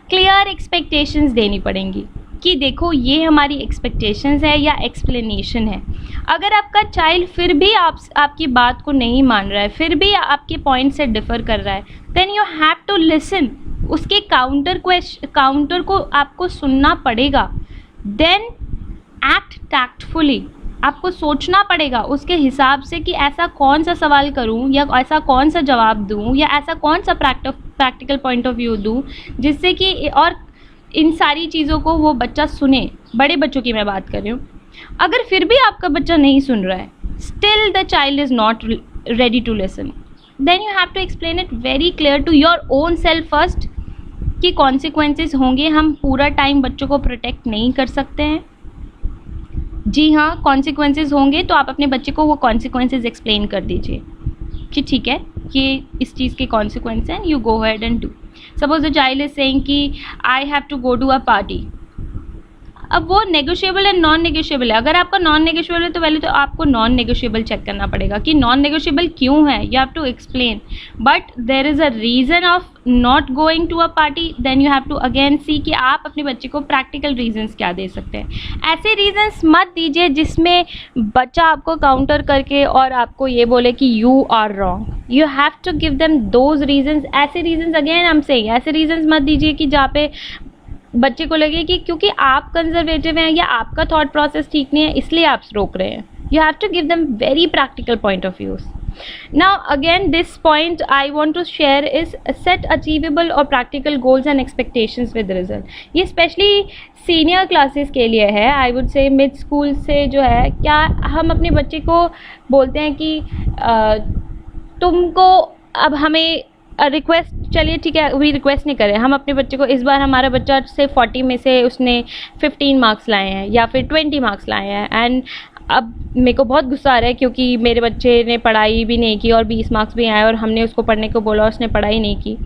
क्लियर एक्सपेक्टेशंस देनी पड़ेंगी कि देखो ये हमारी एक्सपेक्टेशंस है या एक्सप्लेनेशन है. अगर आपका चाइल्ड फिर भी आपकी बात को नहीं मान रहा है, फिर भी आपके पॉइंट से डिफ़र कर रहा है, then you have to listen. उसके काउंटर को आपको सुनना पड़ेगा. Then act tactfully. आपको सोचना पड़ेगा उसके हिसाब से कि ऐसा कौन सा सवाल करूं या ऐसा कौन सा जवाब दूं या ऐसा कौन सा प्रैक्टिकल पॉइंट ऑफ व्यू दूं जिससे कि और इन सारी चीज़ों को वो बच्चा सुने. बड़े बच्चों की मैं बात कर रही हूँ. अगर फिर भी आपका बच्चा नहीं सुन रहा है, still the child is not ready to listen, then you have to explain it very clear to your own self first कि कॉन्सिक्वेंसेस होंगे. हम पूरा टाइम बच्चों को प्रोटेक्ट नहीं कर सकते हैं. जी हाँ, कॉन्सिक्वेंसेस होंगे, तो आप अपने बच्चे को वो कॉन्सिक्वेंसेस एक्सप्लेन कर दीजिए कि ठीक है ये इस चीज़ के कॉन्सिक्वेंस हैं, you go ahead and do. Suppose the child is saying कि I have to go to a party. अब वो नेगोशिएबल एंड नॉन नेगोशिएबल है. अगर आपका नॉन नेगोशिएबल है तो पहले तो आपको नॉन नेगोशिएबल चेक करना पड़ेगा कि नॉन नेगोशिएबल क्यों है. You have to explain, but there is a reason of not going to a party. Then you have to again see कि आप अपने बच्चे को प्रैक्टिकल रीजंस क्या दे सकते हैं. ऐसे रीजंस मत दीजिए जिसमें बच्चा आपको काउंटर करके और आपको ये बोले कि you are wrong. You have to give them those reasons. ऐसे reasons again I am saying, ऐसे रीजंस मत दीजिए कि जहाँ पे बच्चे को लगे कि क्योंकि आप कंजर्वेटिव हैं या आपका थॉट प्रोसेस ठीक नहीं है इसलिए आप रोक रहे हैं. You have to give them very practical point of views. Now again this point I want to share is set achievable और practical goals and expectations with result. ये स्पेशली सीनियर क्लासेस के लिए है. I would say mid school से जो है, क्या हम अपने बच्चे को बोलते हैं कि तुमको अब हमें रिक्वेस्ट, चलिए ठीक है अभी रिक्वेस्ट नहीं करें, हम अपने बच्चे को इस बार हमारा बच्चा से 40 में से उसने 15 मार्क्स लाए हैं या फिर 20 मार्क्स लाए हैं. एंड अब मेरे को बहुत गुस्सा आ रहा है क्योंकि मेरे बच्चे ने पढ़ाई भी नहीं की और 20 मार्क्स भी आए और हमने उसको पढ़ने को बोला और उसने पढ़ाई नहीं की.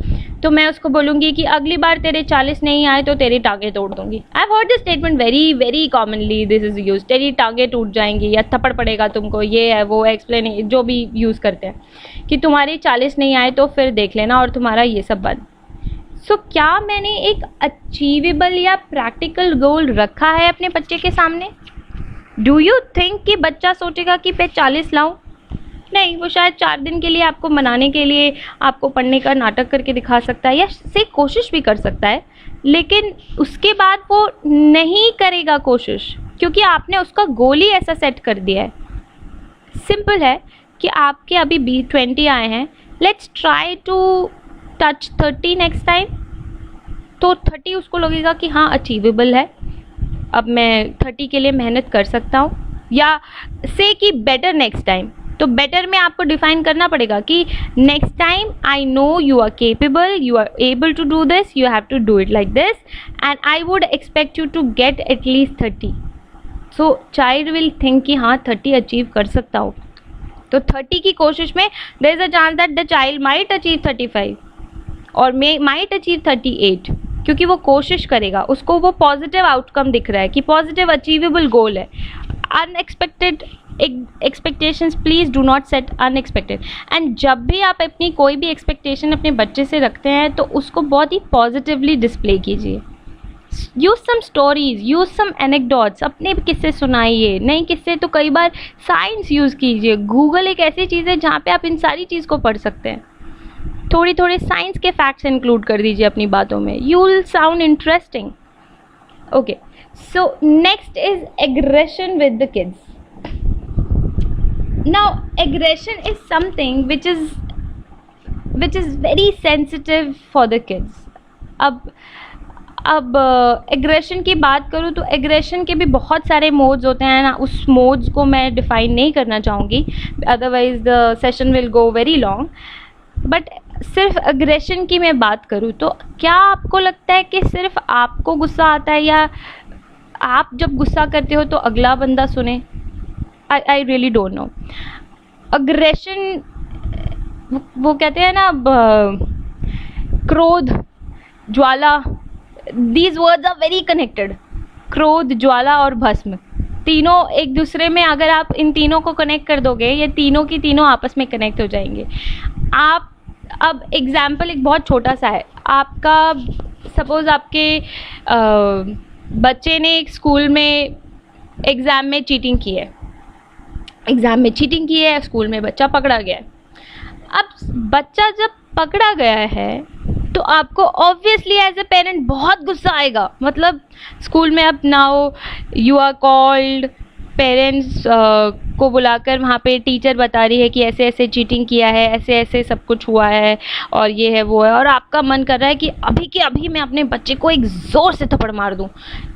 तो मैं उसको बोलूँगी कि अगली बार तेरे 40 नहीं आए तो तेरी टांगें तोड़ दूँगी. I have heard this statement very very commonly. This is use, तेरी टांगें टूट जाएंगी या थप्पड़ पड़ेगा तुमको, ये है वो एक्सप्लेन जो भी यूज़ करते हैं कि तुम्हारे 40 नहीं आए तो फिर देख लेना और तुम्हारा ये सब बंद. सो क्या मैंने एक अचीवेबल या प्रैक्टिकल गोल रखा है अपने बच्चे के सामने? डू यू थिंक कि बच्चा सोचेगा कि मैं 40 लाऊं? नहीं, वो शायद 4 दिन के लिए आपको मनाने के लिए आपको पढ़ने का नाटक करके दिखा सकता है या से कोशिश भी कर सकता है, लेकिन उसके बाद वो नहीं करेगा कोशिश क्योंकि आपने उसका गोल ही ऐसा सेट कर दिया है. सिंपल है कि आपके अभी 20 आए हैं, let's try to touch 30 next time. तो 30 उसको लगेगा कि हाँ अचीवेबल है, अब मैं 30 के लिए मेहनत कर सकता हूँ. या से कि बेटर नेक्स्ट टाइम. तो बेटर में आपको डिफाइन करना पड़ेगा कि next time I know you are capable, you are able to do this, you have to do it like this and I would expect you to get at least 30. So child will think कि हाँ 30 achieve कर सकता हूँ. तो 30 की कोशिश में there is a chance that the child might achieve 35 और मे माइट अचीव 38 क्योंकि वो कोशिश करेगा, उसको वो पॉजिटिव आउटकम दिख रहा है कि पॉजिटिव अचीवेबल गोल है. Unexpected expectations, please do not set unexpected. And जब भी आप अपनी कोई भी एक्सपेक्टेशन अपने बच्चे से रखते हैं तो उसको बहुत ही पॉजिटिवली डिस्प्ले कीजिए. Use some stories, use some anecdotes. अपने किस्से सुनाइए, नहीं किस्से तो कई बार साइंस यूज़ कीजिए. गूगल एक ऐसी चीज़ है जहाँ पे आप इन सारी चीज़ को पढ़ सकते हैं. थोड़ी थोड़ी साइंस के फैक्ट्स इंक्लूड कर दीजिए अपनी बातों में. You will sound interesting. Okay, so next is aggression with the kids. Now aggression is something which is very sensitive for the kids. अब अब एग्रेशन की बात करूँ तो एग्रेशन के भी बहुत सारे मोड्स होते हैं ना, उस मोड्स को मैं डिफ़ाइन नहीं करना चाहूँगी, otherwise the session will go very long. But सिर्फ एग्रेशन की मैं बात करूँ तो क्या आपको लगता है कि सिर्फ आपको गुस्सा आता है, या आप जब गुस्सा करते हो तो अगला बंदा सुने? I really don't know. Aggression, वो कहते हैं ना, क्रोध, ज्वाला, these words are very connected. क्रोध, ज्वाला और भस्म, तीनों एक दूसरे में, अगर आप इन तीनों को कनेक्ट कर दोगे, ये तीनों की तीनों आपस में कनेक्ट हो जाएंगे। आप, अब एग्जाम्पल एक बहुत छोटा सा है आपका, सपोज़ आपके बच्चे ने एक स्कूल में एग्ज़ाम में चीटिंग की है, स्कूल में बच्चा पकड़ा गया है। अब बच्चा जब पकड़ा गया है तो आपको ऑब्वियसली एज ए पेरेंट बहुत गुस्सा आएगा। मतलब स्कूल में अब now you are called, parents को बुलाकर वहाँ पे टीचर बता रही है कि ऐसे ऐसे चीटिंग किया है, ऐसे ऐसे सब कुछ हुआ है और ये है वो है, और आपका मन कर रहा है कि अभी के अभी मैं अपने बच्चे को एक ज़ोर से थप्पड़ मार दूँ,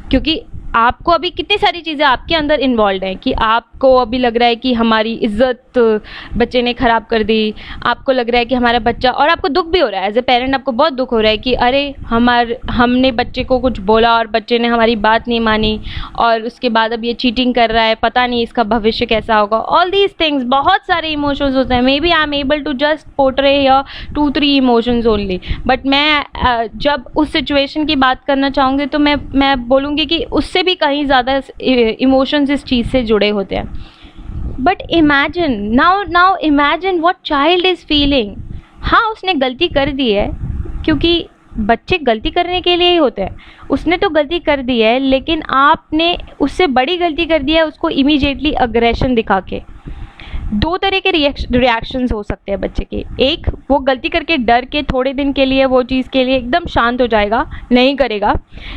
क्योंकि आपको अभी कितनी सारी चीज़ें आपके अंदर इन्वॉल्व हैं कि आपको अभी लग रहा है कि हमारी इज़्ज़त बच्चे ने ख़राब कर दी, आपको लग रहा है कि हमारा बच्चा, और आपको दुख भी हो रहा है एज ए पेरेंट, आपको बहुत दुख हो रहा है कि अरे हमने बच्चे को कुछ बोला और बच्चे ने हमारी बात नहीं मानी, और उसके बाद अब ये चीटिंग कर रहा है, पता नहीं इसका भविष्य कैसा होगा। ऑल दीज थिंग्स, बहुत सारे इमोशंस होते हैं। May be I am able to just portray या 2-3 इमोशंस ओनली, बट मैं जब उस सिचुएशन की बात करना चाहूँगी तो मैं बोलूँगी कि उससे भी कहीं ज़्यादा इमोशंस इस चीज़ से जुड़े होते हैं। But imagine now imagine what child is feeling. हाँ, उसने गलती कर दी है, क्योंकि बच्चे गलती करने के लिए ही होते हैं। उसने तो गलती कर दी है, लेकिन आपने उससे बड़ी गलती कर दी है उसको इमीडिएटली अग्रेशन दिखा के। 2 तरह के रिएक्शंस हो सकते हैं बच्चे के। एक, वो गलती करके डर के थोड़े दिन के लिए वो चीज़ के लिए एकदम शांत हो जाएगा, नहीं करेगा।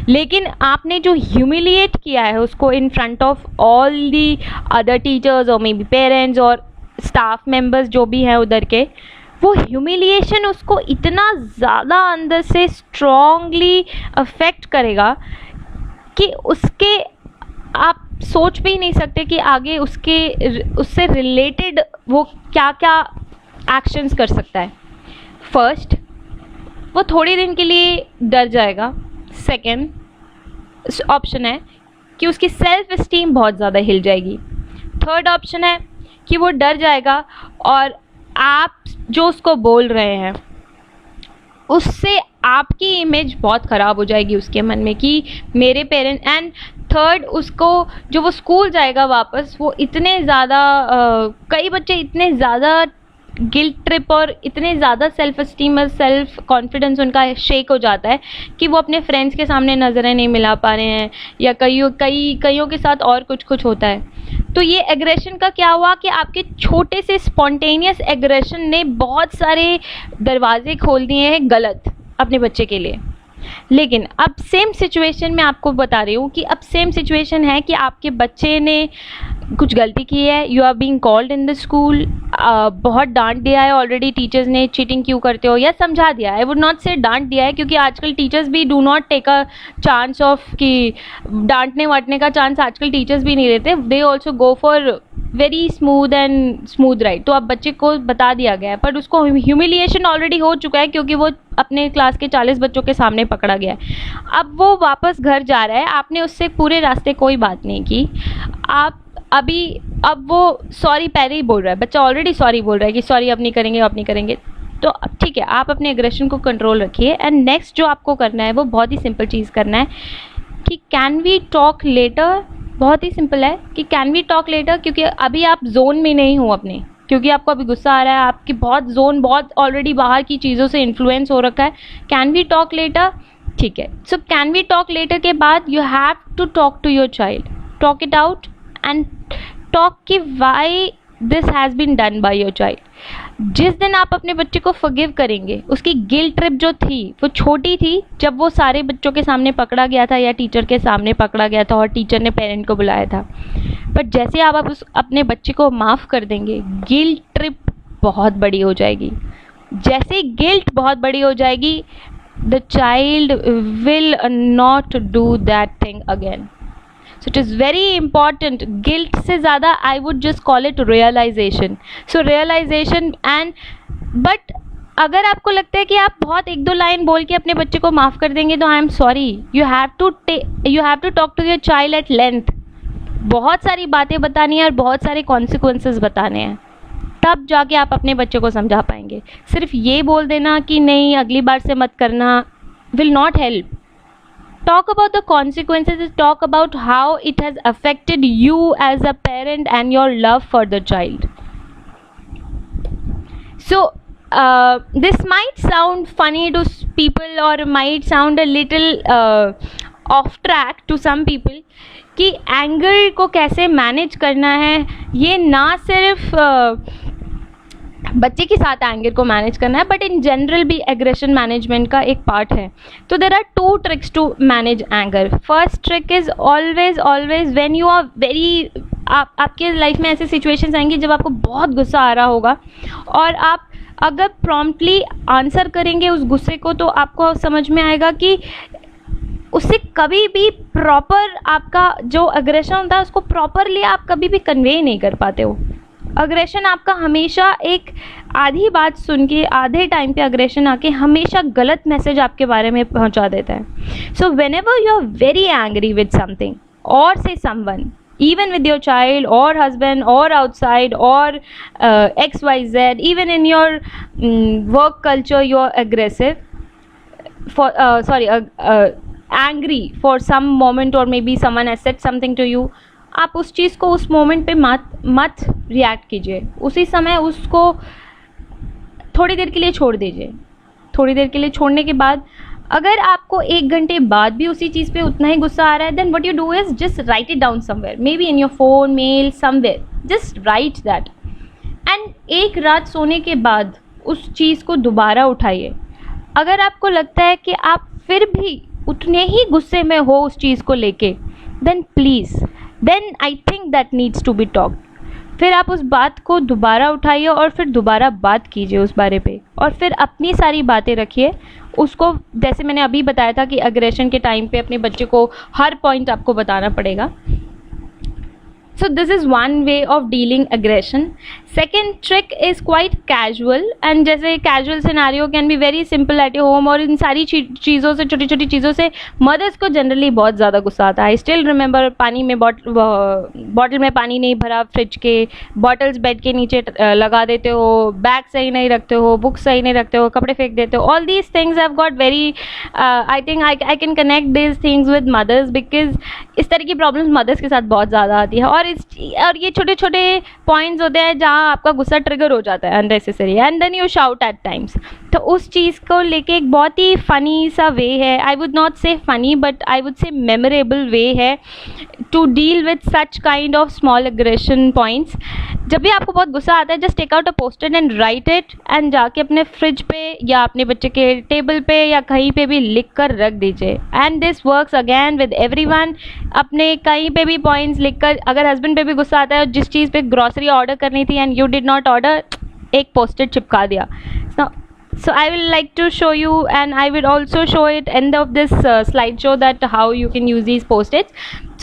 लेकिन आपने जो ह्यूमिलिएट किया है उसको in front of all the other teachers और मे बी पेरेंट्स और स्टाफ मेंबर्स जो भी हैं उधर के, वो ह्यूमिलिएशन उसको इतना ज़्यादा अंदर से स्ट्रॉन्गली अफेक्ट करेगा कि उसके, आप सोच भी नहीं सकते कि आगे उससे रिलेटेड वो क्या क्या एक्शंस कर सकता है। फर्स्ट, वो थोड़ी दिन के लिए डर जाएगा। सेकंड ऑप्शन है कि उसकी सेल्फ इस्टीम बहुत ज़्यादा हिल जाएगी। थर्ड ऑप्शन है कि वो डर जाएगा और आप जो उसको बोल रहे हैं उससे आपकी इमेज बहुत ख़राब हो जाएगी उसके मन में कि मेरे पेरेंट। एंड थर्ड, उसको जो वो स्कूल जाएगा वापस, वो इतने ज़्यादा कई बच्चे इतने ज़्यादा गिल्ट ट्रिप और इतने ज़्यादा सेल्फ एस्टीम और सेल्फ कॉन्फिडेंस उनका शेक हो जाता है कि वो अपने फ्रेंड्स के सामने नज़रें नहीं मिला पा रहे हैं, या कईयों के साथ और कुछ होता है। तो ये एग्रेशन का क्या हुआ कि आपके छोटे से स्पॉन्टेनियस एग्रेशन ने बहुत सारे दरवाजे खोल दिए हैं गलत अपने बच्चे के लिए। लेकिन अब सेम सिचुएशन में आपको बता रही हूँ कि अब सेम सिचुएशन है कि आपके बच्चे ने कुछ गलती की है, you are being called in the school, बहुत डांट दिया है ऑलरेडी टीचर्स ने, चीटिंग क्यों करते हो, या समझा दिया है। आई वुड नॉट से डांट दिया है, क्योंकि आजकल टीचर्स भी do not take a chance of कि डांटने वाटने का चांस आजकल टीचर्स भी नहीं लेते, they also go for very smooth right. तो अब बच्चे को बता दिया गया है, पर उसको ह्यूमिलिएशन ऑलरेडी हो चुका है क्योंकि वो अपने क्लास के 40 बच्चों के सामने पकड़ा गया है। अब वो वापस घर जा रहा है, आपने उससे पूरे रास्ते कोई बात नहीं की, अब वो सॉरी पहले ही बोल रहा है, बच्चा ऑलरेडी सॉरी बोल रहा है कि सॉरी अब नहीं करेंगे। तो अब ठीक है, आप अपने एग्रेशन को कंट्रोल रखिए। एंड नेक्स्ट जो आपको करना है वो बहुत ही सिंपल चीज़ करना है कि कैन वी टॉक लेटर। बहुत ही सिंपल है कि कैन वी टॉक लेटर, क्योंकि अभी आप जोन में नहीं हो अपने, क्योंकि आपको अभी गुस्सा आ रहा है, आपकी बहुत ऑलरेडी बाहर की चीज़ों से इन्फ्लुएंस हो रखा है। कैन वी टॉक लेटर, ठीक है। So can we talk later के बाद you have to talk to your child, talk it out and talk कि why this has been done by your child. जिस दिन आप अपने बच्चे को फॉरगिव करेंगे, उसकी गिल्ट ट्रिप जो थी वो छोटी थी जब वो सारे बच्चों के सामने पकड़ा गया था या टीचर के सामने पकड़ा गया था और टीचर ने पेरेंट को बुलाया था, पर जैसे आप अपने बच्चे को माफ़ कर देंगे, गिल्ट ट्रिप बहुत बड़ी हो जाएगी। जैसे गिल्ट बहुत बड़ी हो जाएगी, the child will not do that thing again. So it is very important. Guilt से ज़्यादा I would just call it realization. So realization and but अगर आपको लगता है कि आप बहुत एक दो लाइन बोल के अपने बच्चे को माफ़ कर देंगे तो I am sorry, you have to talk to your child at length. बहुत सारी बातें बतानी है और बहुत सारे कॉन्सिक्वेंसेस बताने हैं, तब जाके आप अपने बच्चे को समझा पाएंगे. सिर्फ ये बोल देना कि नहीं अगली बार से मत करना will not help. Talk about the consequences, talk about how it has affected you as a parent and your love for the child. So this might sound funny to people or might sound a little off track to some people कि anger को कैसे manage करना है. ये ना सिर्फ बच्चे के साथ एंगर को मैनेज करना है बट इन जनरल भी एग्रेशन मैनेजमेंट का एक पार्ट है. तो there are 2 tricks to manage anger. First trick is always when you are very, आपके लाइफ में ऐसे सिचुएशंस आएंगी जब आपको बहुत गुस्सा आ रहा होगा और आप अगर प्रॉम्प्टली आंसर करेंगे उस गुस्से को तो आपको समझ में आएगा कि उससे कभी भी प्रॉपर आपका जो अग्रेशन होता है उसको प्रॉपरली आप कभी भी कन्वे नहीं कर पाते हो. अग्रेशन आपका हमेशा एक आधी बात सुन के आधे टाइम पे अग्रेशन आके हमेशा गलत मैसेज आपके बारे में पहुंचा देता है. So whenever you are very angry with something और say someone, even with your child or husband or outside or XYZ, even in your work culture you're aggressive for angry for some moment or maybe someone has said something to you. आप उस चीज़ को उस moment पे मत react कीजिए. उसी समय उसको थोड़ी देर के लिए छोड़ दीजिए. थोड़ी देर के लिए छोड़ने के बाद अगर आपको 1 घंटे बाद भी उसी चीज़ पे उतना ही गुस्सा आ रहा है then what you do is just write it down somewhere, may be in your phone, mail, somewhere, just write that. And एक रात सोने के बाद उस चीज़ को दोबारा उठाइए. अगर आपको लगता है कि आप फिर भी उतने ही गुस्से में हो उस चीज़ को लेके then I think that needs to be talked. फिर आप उस बात को दोबारा उठाइए और फिर दोबारा बात कीजिए उस बारे पे और फिर अपनी सारी बातें रखिए उसको. जैसे मैंने अभी बताया था कि अग्रेशन के टाइम पे अपने बच्चे को हर पॉइंट आपको बताना पड़ेगा. So this is one way of dealing aggression. Second trick is quite casual and जैसे casual scenario can be very simple at your home और इन सारी चीज़ों से, छोटी छोटी चीज़ों से मदर्स को जनरली बहुत ज़्यादा गुस्सा आता है. आई स्टिल रिमेंबर पानी में बॉटल में पानी नहीं भरा, फ्रिज के बॉटल्स बेड के नीचे लगा देते हो, बैग सही नहीं रखते हो, बुक सही नहीं रखते हो, कपड़े फेंक देते हो. All these things have got very, I think I can connect this things with mothers because इस तरह की प्रॉब्लम्स मदर्स के साथ बहुत ज़्यादा आती है. और ये छोटे छोटे पॉइंट्स होते हैं जहाँ आपका गुस्सा ट्रिगर हो जाता है unnecessary and then you shout at times. तो उस चीज़ को लेके एक बहुत ही फ़नी सा वे है, I would not say funny but I would say memorable way है to deal with such kind of small aggression points. जब भी आपको बहुत गुस्सा आता है just take out a poster and write it and जाके अपने फ्रिज पे या अपने बच्चे के टेबल पे या कहीं पे भी लिख कर रख दीजिए. And this works again with everyone. अपने कहीं पे भी पॉइंट्स लिख कर, अगर हस्बैंड पे भी गुस्सा आता है और जिस चीज़ पे ग्रॉसरी ऑर्डर करनी थी and you did not order, एक पोस्टर चिपका दिया. So I will like to show you and I will also show it end of this slideshow that how you can use these post-its.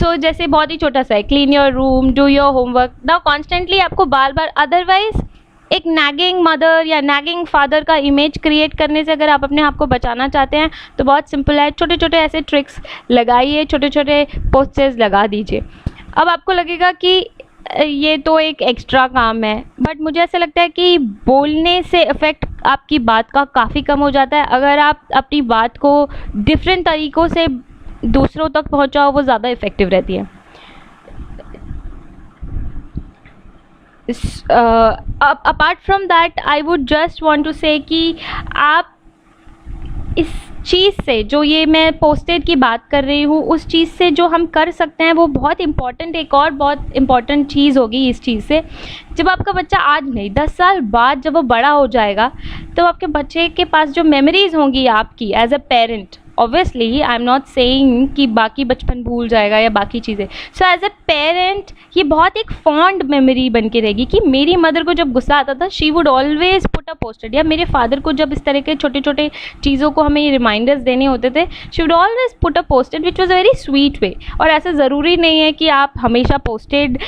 So जैसे बहुत ही छोटा सा है, clean your room, do your homework. Now constantly आपको बार बार otherwise एक nagging mother या nagging father का image create करने से अगर आप अपने आप को बचाना चाहते हैं तो बहुत सिंपल है, छोटे छोटे ऐसे ट्रिक्स लगाइए, छोटे छोटे पोस्टर्स लगा दीजिए. अब आपको लगेगा कि ये तो एक एक्स्ट्रा काम है बट मुझे ऐसा लगता है कि बोलने से इफ़ेक्ट आपकी बात का काफ़ी कम हो जाता है. अगर आप अपनी बात को डिफरेंट तरीक़ों से दूसरों तक पहुंचाओ वो ज़्यादा इफ़ेक्टिव रहती है. Apart from that I would just want to say कि आप इस चीज़ से, जो ये मैं पोस्टेड की बात कर रही हूँ, उस चीज़ से जो हम कर सकते हैं वो बहुत इम्पॉर्टेंट, एक और बहुत इम्पॉर्टेंट चीज़ होगी इस चीज़ से. जब आपका बच्चा आज नहीं 10 साल बाद जब वो बड़ा हो जाएगा तो आपके बच्चे के पास जो मेमोरीज़ होंगी आपकी as a parent obviously I am not saying कि बाकी बचपन भूल जाएगा या बाकी चीज़ें. सो एज अ पेरेंट ये बहुत एक फॉन्ड मेमोरी बन के रहेगी कि मेरी मदर को जब गुस्सा आता था she would always put a posted, या मेरे फादर को जब इस तरह के छोटे छोटे चीज़ों को हमें रिमाइंडर्स देने होते थे she would always put a posted which was a very sweet way. और ऐसा ज़रूरी नहीं है कि आप हमेशा पोस्टेड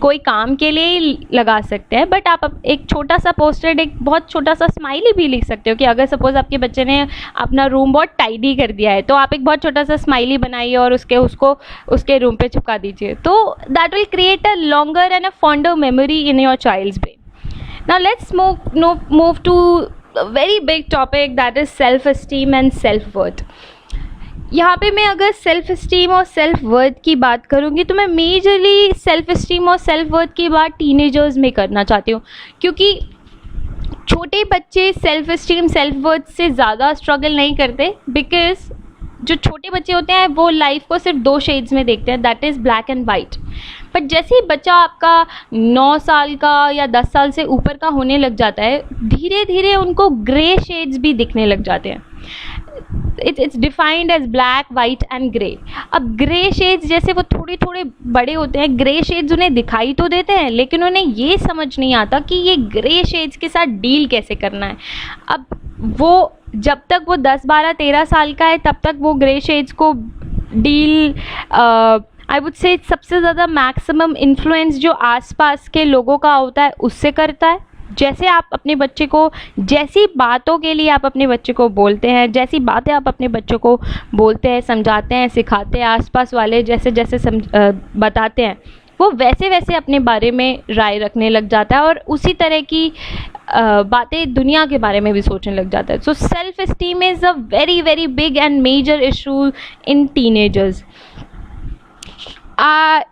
कोई काम के लिए ही लगा सकते हैं, बट आप एक छोटा सा पोस्टेड, एक बहुत छोटा सा स्माइली भी लिख सकते हो कि अगर सपोज आपके बच्चे ने अपना रूम बहुत टाइडी कर दिया है तो आप एक बहुत छोटा सा स्माइली बनाइए और उसके रूम पे चिपका दीजिए. तो that will create a longer and a fonder memory in your child's brain. Now let's move to a very big topic, that is self esteem and self worth. यहाँ पे मैं अगर सेल्फ इस्टीम और self worth की बात करूँगी तो मैं मेजरली सेल्फ इस्टीम और सेल्फ वर्थ की बात टीनेजर्स में करना चाहती हूँ, क्योंकि छोटे बच्चे सेल्फ इस्टीम सेल्फ वर्थ से ज़्यादा स्ट्रगल नहीं करते, बिकॉज जो छोटे बच्चे होते हैं वो लाइफ को सिर्फ 2 शेड्स में देखते हैं, that is black and white. But जैसे ही बच्चा आपका 9 साल का या 10 साल से ऊपर का होने लग जाता है, धीरे धीरे उनको ग्रे शेड्स भी दिखने लग जाते हैं. It's defined as black, white and grey. अब ग्रे शेड्स जैसे वो थोड़े थोड़े बड़े होते हैं, ग्रे शेड्स उन्हें दिखाई तो देते हैं लेकिन उन्हें ये समझ नहीं आता कि ये ग्रे शेड्स के साथ डील कैसे करना है. अब वो जब तक वो 10, 12, 13 साल का है तब तक वो ग्रे शेड्स को डील आई वुड से सबसे ज़्यादा मैक्सिमम इन्फ्लुएंस जो आसपास के लोगों का होता है उससे करता है. जैसे आप अपने बच्चे को, जैसी बातों के लिए आप अपने बच्चे को बोलते हैं, जैसी बातें आप अपने बच्चों को बोलते हैं, समझाते हैं, सिखाते हैं, आसपास वाले जैसे जैसे बताते हैं वो वैसे वैसे अपने बारे में राय रखने लग जाता है और उसी तरह की बातें दुनिया के बारे में भी सोचने लग जाता है. So self esteem is a very very big and major issue in teenagers.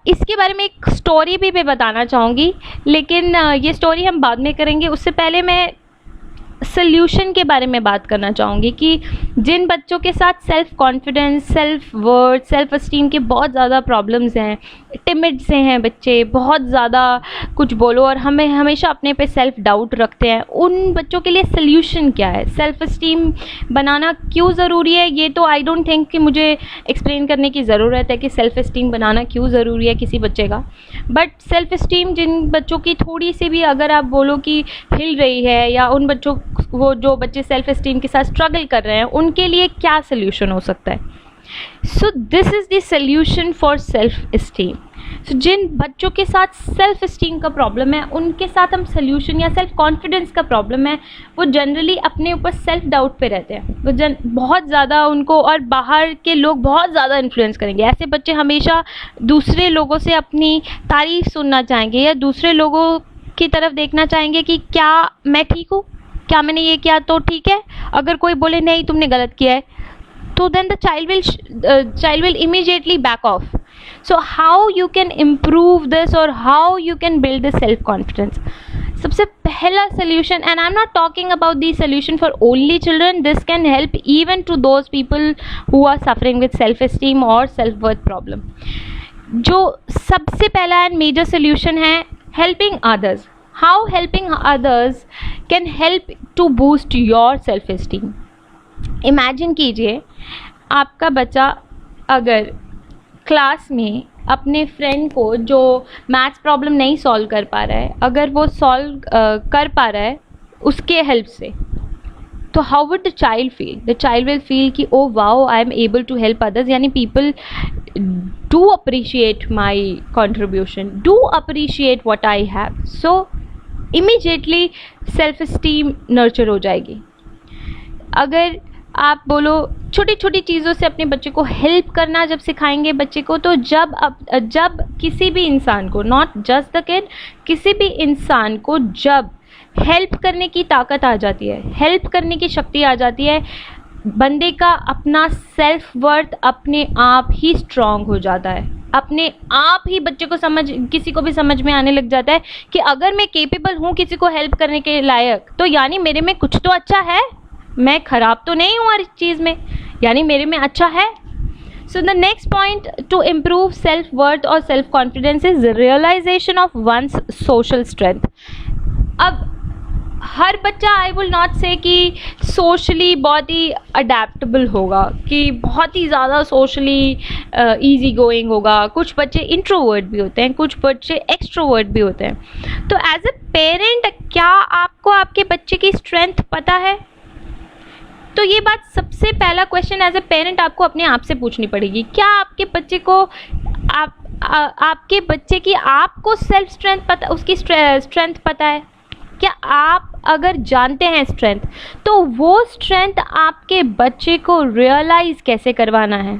इसके बारे में एक स्टोरी भी मैं बताना चाहूँगी, लेकिन ये स्टोरी हम बाद में करेंगे. उससे पहले मैं सल्यूशन के बारे में बात करना चाहूँगी कि जिन बच्चों के साथ self confidence, self worth, self esteem के बहुत ज़्यादा प्रॉब्लम्स हैं, टिमिड से हैं बच्चे, बहुत ज़्यादा कुछ बोलो और हमें हमेशा अपने पे सेल्फ डाउट रखते हैं, उन बच्चों के लिए सल्यूशन क्या है, सेल्फ एस्टीम बनाना क्यों ज़रूरी है. ये तो आई डोंट थिंक कि मुझे एक्सप्लेन करने की ज़रूरत है कि सेल्फ एस्टीम बनाना क्यों ज़रूरी है किसी बच्चे का. बट सेल्फ एस्टीम जिन बच्चों की थोड़ी सी भी अगर आप बोलो कि हिल रही है, या उन बच्चों वो जो बच्चे सेल्फ एस्टीम के साथ स्ट्रगल कर रहे हैं उनके लिए क्या सल्यूशन हो सकता है. So this is the solution for self esteem. So जिन बच्चों के साथ सेल्फ एस्टीम का प्रॉब्लम है उनके साथ हम सल्यूशन, या सेल्फ कॉन्फिडेंस का प्रॉब्लम है, वो जनरली अपने ऊपर सेल्फ डाउट पे रहते हैं, वो बहुत ज़्यादा उनको और बाहर के लोग बहुत ज़्यादा इन्फ्लुएंस करेंगे. ऐसे बच्चे हमेशा दूसरे लोगों से अपनी तारीफ़ सुनना चाहेंगे या दूसरे लोगों की तरफ देखना चाहेंगे कि क्या मैं ठीक हूँ, क्या मैंने ये किया तो ठीक है. अगर कोई बोले नहीं तुमने गलत किया है तो then the child will immediately back off. So how you can improve this or how you can build this self confidence? सबसे पहला solution, and I'm not talking about the solution for only children, this can help even to those people who are suffering with self esteem or self worth problem. जो सबसे पहला and major solution है helping others. How helping others can help to boost your self esteem? Imagine कीजिए आपका बच्चा अगर class में अपने फ्रेंड को जो मैथ्स प्रॉब्लम नहीं सॉल्व कर पा रहा है, अगर वो सॉल्व कर पा रहा है उसके हेल्प से, तो how would the child feel? The child will feel कि oh wow I am able to help others, यानी people do appreciate my contribution, do appreciate what I have. So immediately self esteem nurture हो जाएगी. अगर आप बोलो छोटी छोटी चीज़ों से अपने बच्चे को हेल्प करना जब सिखाएंगे बच्चे को, तो जब किसी भी इंसान को, नॉट जस्ट द किड, किसी भी इंसान को जब हेल्प करने की ताकत आ जाती है, हेल्प करने की शक्ति आ जाती है, बंदे का अपना सेल्फ वर्थ अपने आप ही स्ट्रांग हो जाता है. अपने आप ही बच्चे को किसी को भी समझ में आने लग जाता है कि अगर मैं केपेबल हूँ किसी को हेल्प करने के लायक, तो यानी मेरे में कुछ तो अच्छा है, मैं खराब तो नहीं हूँ हर चीज़ में, यानी मेरे में अच्छा है. So the next point to improve self worth और self confidence is realization of one's social strength. अब हर बच्चा आई विल नॉट से कि सोशली बहुत ही अडेप्टेबल होगा, कि बहुत ही ज़्यादा सोशली ईजी गोइंग होगा. कुछ बच्चे इंट्रोवर्ट भी होते हैं, कुछ बच्चे एक्सट्रोवर्ट भी होते हैं. तो एज अ पेरेंट क्या आपको आपके बच्चे की स्ट्रेंथ पता है? तो ये बात सबसे पहला क्वेश्चन एज अ पेरेंट आपको अपने आप से पूछनी पड़ेगी. क्या आपके बच्चे को आपके बच्चे की आपको सेल्फ स्ट्रेंथ पता, उसकी स्ट्रेंथ पता है? क्या आप अगर जानते हैं स्ट्रेंथ, तो वो स्ट्रेंथ आपके बच्चे को रियलाइज़ कैसे करवाना है?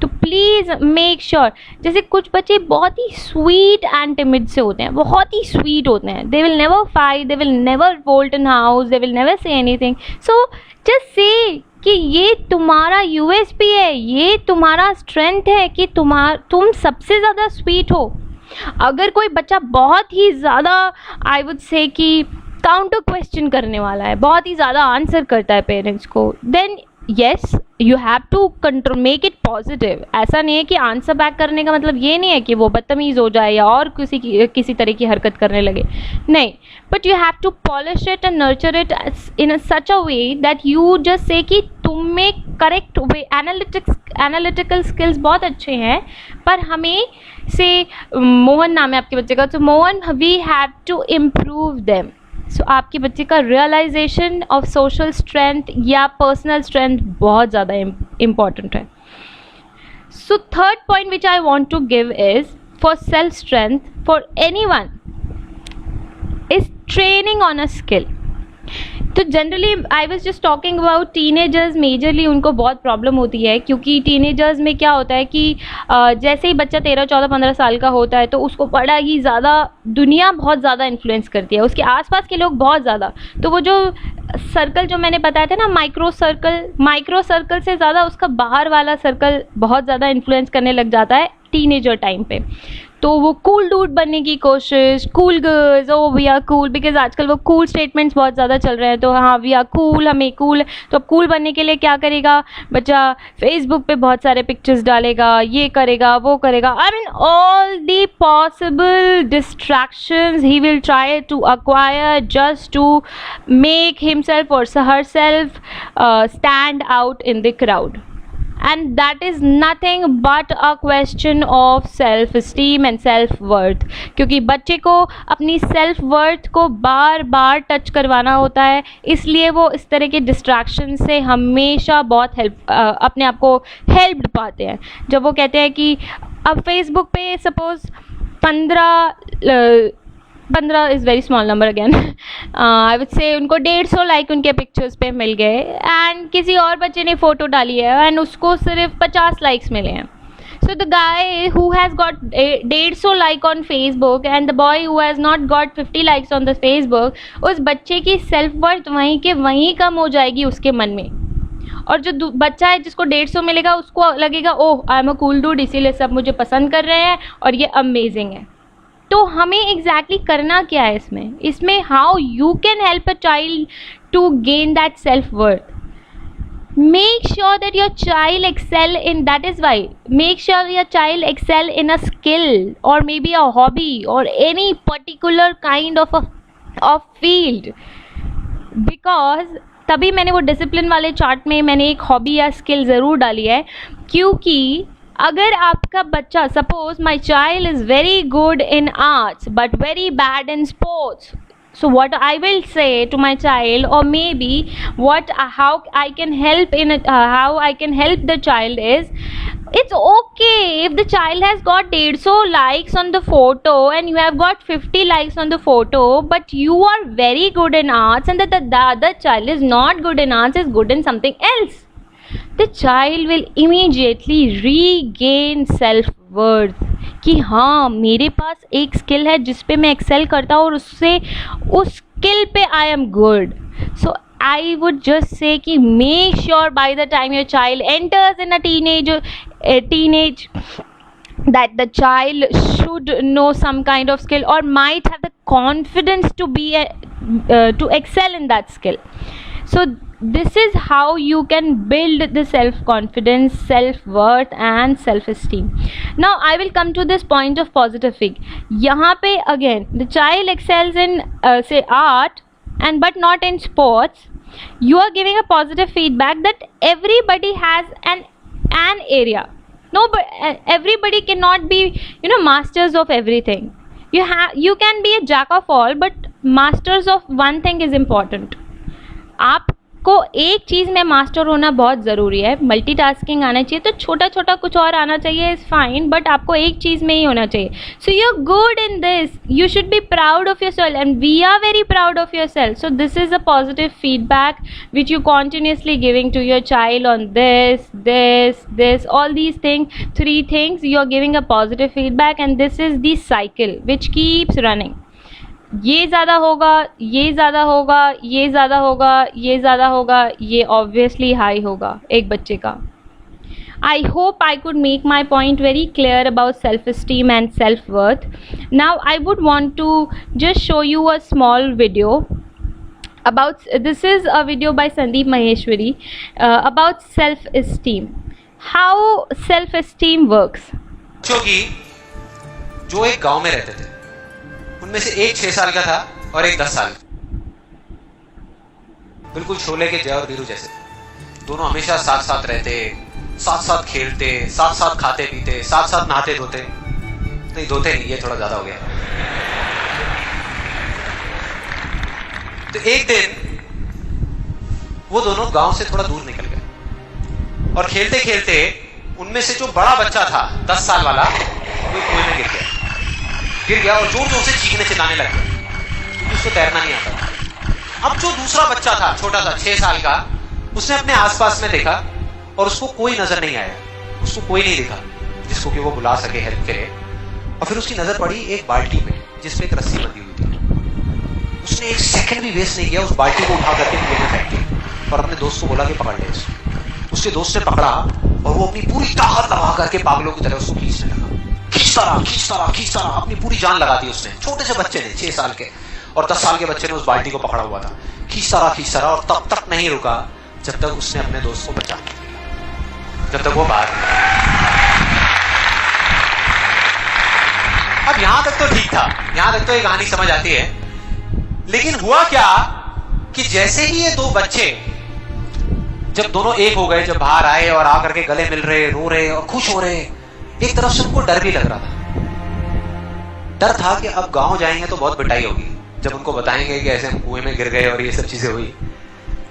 तो प्लीज़ मेक श्योर. जैसे कुछ बच्चे बहुत ही स्वीट एंड टिमिड से होते हैं, बहुत ही स्वीट होते हैं. They will never fight, they will never bolt in house, they will never say anything. So just say कि ये तुम्हारा यूएसपी है, ये तुम्हारा स्ट्रेंथ है कि तुम सबसे ज़्यादा स्वीट हो. अगर कोई बच्चा बहुत ही ज़्यादा आई वुड से कि काउंटर क्वेश्चन करने वाला है, बहुत ही ज़्यादा आंसर करता है पेरेंट्स को, then yes you have to control, make it positive. ऐसा नहीं है कि आंसर बैक करने का मतलब ये नहीं है कि वो बदतमीज़ हो जाए या और किसी तरह की हरकत करने लगे. नहीं, but you have to polish it and nurture it in such a way that you just say कि तुम में करेक्ट वे. एनालिटिकल स्किल्स बहुत अच्छे हैं, पर हमें से मोहन नाम है आपके बच्चे का, तो Mohan we have to improve them. So आपके बच्चे का रियलाइजेशन ऑफ सोशल स्ट्रेंथ या पर्सनल स्ट्रेंथ बहुत ज़्यादा इम्पॉर्टेंट है. So third point which I want to give is for self strength for anyone is training on a skill. तो generally I was just talking about teenagers. Majorly उनको बहुत problem होती है, क्योंकि teenagers में क्या होता है कि जैसे ही बच्चा 13, 14, 15 साल का होता है तो उसको बड़ा ही ज़्यादा दुनिया बहुत ज़्यादा इन्फ्लुएंस करती है, उसके आसपास के लोग बहुत ज़्यादा. तो वो जो सर्कल जो मैंने बताया था ना, माइक्रो सर्कल से ज़्यादा उसका बाहर वाला सर्कल बहुत ज़्यादा इन्फ्लुएंस करने लग जाता है टीनेजर टाइम पे. तो वो कूल डूड बनने की कोशिश, cool girls, oh we are cool, because आजकल वो कूल स्टेटमेंट्स बहुत ज़्यादा चल रहे हैं. तो हाँ वी आर कूल, हमें कूल. तो अब कूल बनने के लिए क्या करेगा बच्चा? फेसबुक पे बहुत सारे पिक्चर्स डालेगा, ये करेगा, वो करेगा. I mean all the possible distractions he will try to acquire just to make himself or herself stand out in the crowd. And that is nothing but a question of self esteem and self worth. क्योंकि बच्चे को अपनी self worth को बार बार touch करवाना होता है, इसलिए वो इस तरह के डिस्ट्रैक्शन से हमेशा बहुत अपने आप को हेल्प्ड पाते हैं. जब वो कहते हैं कि अब फेसबुक पे suppose 15 is very small number again, I would से उनको 150 लाइक उनके पिक्चर्स पे मिल गए, एंड किसी और बच्चे ने फ़ोटो डाली है एंड उसको सिर्फ 50 लाइक्स मिले हैं. So the guy who has got 150 like on Facebook and the boy who has not got 50 likes on the Facebook, उस बच्चे की सेल्फ वर्थ वहीं के वहीं कम हो जाएगी उसके मन में. और जो बच्चा है जिसको 150 मिलेगा उसको लगेगा oh I am a cool dude, इसीलिए सब मुझे पसंद कर रहे हैं और ये अमेजिंग है. तो हमें एग्जैक्टली करना क्या है इसमें how you can help a child to gain that self worth. Make sure that your child excel in, that is why make sure your child excel in a skill or maybe a hobby or any particular kind of field, because तभी मैंने वो discipline वाले chart में मैंने एक hobby या skill ज़रूर डाली है. क्योंकि अगर आपका बच्चा, suppose my child is very good in arts but very bad in sports, so what I will say to my child, or maybe how I can help how I can help the child is, it's okay if the child has got 150 likes on the photo and you have got 50 likes on the photo, but you are very good in arts and the other child is not good in arts, is good in something else. The child will immediately regain self-worth कि हाँ मेरे पास एक skill है जिस पे मैं Excel करता हूँ और उससे उस स्किल पे I am good. So I would just say कि make sure by the time your child enters in a teenage that the child should know some kind of skill or might have the confidence to be to excel in that skill. So this is how you can build the self-confidence, self-worth and self-esteem. Now I will come to this point of positive fig. यहाँ पे again the child excels in say art, and but not in sports, you are giving a positive feedback that everybody has an area. No, but everybody cannot be, masters of everything. You can be a jack of all, but masters of one thing is important. आपको एक चीज़ में master होना बहुत ज़रूरी है. Multitasking आना चाहिए, तो छोटा छोटा कुछ और आना चाहिए इज़ फाइन, बट आपको एक चीज़ में ही होना चाहिए. So you are good in this, you should be proud of yourself, and we are very proud of yourself. So this is a positive feedback which you continuously giving to your child on this, all these things, 3 things you are giving a positive feedback, and this is the cycle which keeps running. ये ज़्यादा होगा, ये ज़्यादा होगा, ये ज़्यादा होगा, ये ज़्यादा होगा, ये ऑब्वियसली हाई होगा एक बच्चे का. I hope I could make my point very clear about self-esteem and self-worth. Now I would want to just show you a small video about, this is a video by Sandeep Maheshwari, about self-esteem, how self-esteem works. क्योंकि जो एक गांव में रहते थे, उनमें से एक 6 साल का था और एक 10 साल. बिल्कुल शोले के जय और वीरू जैसे. दोनों हमेशा साथ साथ रहते, साथ साथ खेलते, साथ साथ खाते पीते, साथ साथ नहाते धोते. नहीं धोते नहीं, ये थोड़ा ज्यादा हो गया. तो एक दिन वो दोनों गांव से थोड़ा दूर निकल गए और खेलते खेलते उनमें से जो बड़ा बच्चा था 10 साल वाला, वो कुएं में गिर गया और जोर जोर से चीखने चिल्लाने लग गया क्योंकि उसको तैरना नहीं आता था. अब जो दूसरा बच्चा था छोटा सा 6 साल का, उसने अपने आसपास में देखा और उसको कोई नजर नहीं आया, उसको कोई नहीं दिखा जिसको कि वो बुला सके हेल्प के लिए. और फिर उसकी नजर पड़ी एक बाल्टी पे जिसपे एक रस्सी बंधी हुई थी. उसने एक सेकंड भी वेस्ट नहीं किया, उस बाल्टी को उठा करके कुएं में फेंक दी और अपने दोस्त को बोला कि पकड़ ले इसको. उसके दोस्त ने पकड़ा और वो अपनी पूरी ताकत लगा करके पागलों की तरह उसको खींचने लगा. खींचता रहा, अपनी पूरी जान लगा दी उसने. छोटे से बच्चे ने, 6 साल के और 10 साल के बच्चे ने उस बाल्टी को पकड़ा हुआ था. खींचता रहा और तब तक नहीं रुका जब तक उसने अपने दोस्त को बचा लिया, जब तक वो बाहर नहीं आया. अब यहां तक तो ठीक था, यहां तक तो ये कहानी समझ आती है. लेकिन हुआ क्या कि जैसे ही ये 2 बच्चे जब दोनों एक हो गए, जब बाहर आए और आकर के गले मिल रहे, रो रहे और खुश हो रहे, एक तरफ से उनको डर भी लग रहा था. डर था कि अब गांव जाएंगे तो बहुत पिटाई होगी जब उनको बताएंगे कि ऐसे हम कुएं में गिर गए और ये सब चीजें हुई.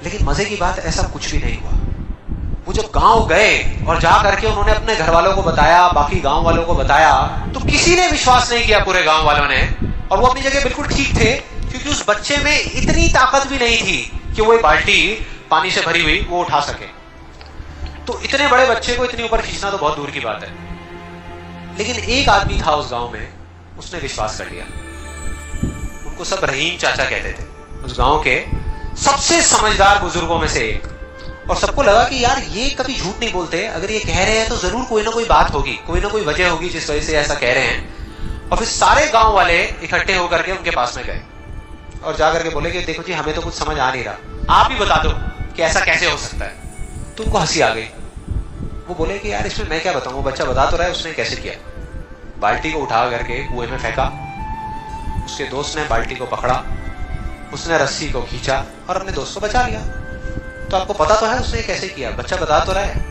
लेकिन मजे की बात, ऐसा कुछ भी नहीं हुआ. वो जब गांव गए और जा करके उन्होंने अपने घर वालों को बताया, बाकी गांव वालों को बताया, तो किसी ने विश्वास नहीं किया, पूरे गांव वालों ने. और वो अपनी जगह बिल्कुल ठीक थे क्योंकि उस बच्चे में इतनी ताकत भी नहीं थी कि वो बाल्टी पानी से भरी हुई वो उठा सके. तो इतने बड़े बच्चे को इतनी ऊपर खींचना तो बहुत दूर की बात है. लेकिन एक आदमी था उस गांव में, उसने विश्वास कर लिया. उनको सब रहीम चाचा कहते थे, उस गांव के सबसे समझदार बुजुर्गों में से एक. और सबको लगा कि यार ये कभी झूठ नहीं बोलते, अगर ये कह रहे हैं तो जरूर कोई ना कोई बात होगी, कोई ना कोई वजह होगी जिस वजह से ऐसा कह रहे हैं. और फिर सारे गांव वाले इकट्ठे होकर के उनके पास में गए और जाकर के बोले कि देखो जी, हमें तो कुछ समझ आ नहीं रहा, आप ही बता दो कि ऐसा कैसे हो सकता है. तो उनको हंसी आ गई. वो बोले कि यार इसमें मैं क्या बताऊं, वो बच्चा बता तो रहा है उसने कैसे किया. बाल्टी को उठा करके कुएं में फेंका, उसके दोस्त ने बाल्टी को पकड़ा, उसने रस्सी को खींचा और अपने दोस्त को बचा लिया. तो आपको पता तो है उसने कैसे किया, बच्चा बता तो रहा है,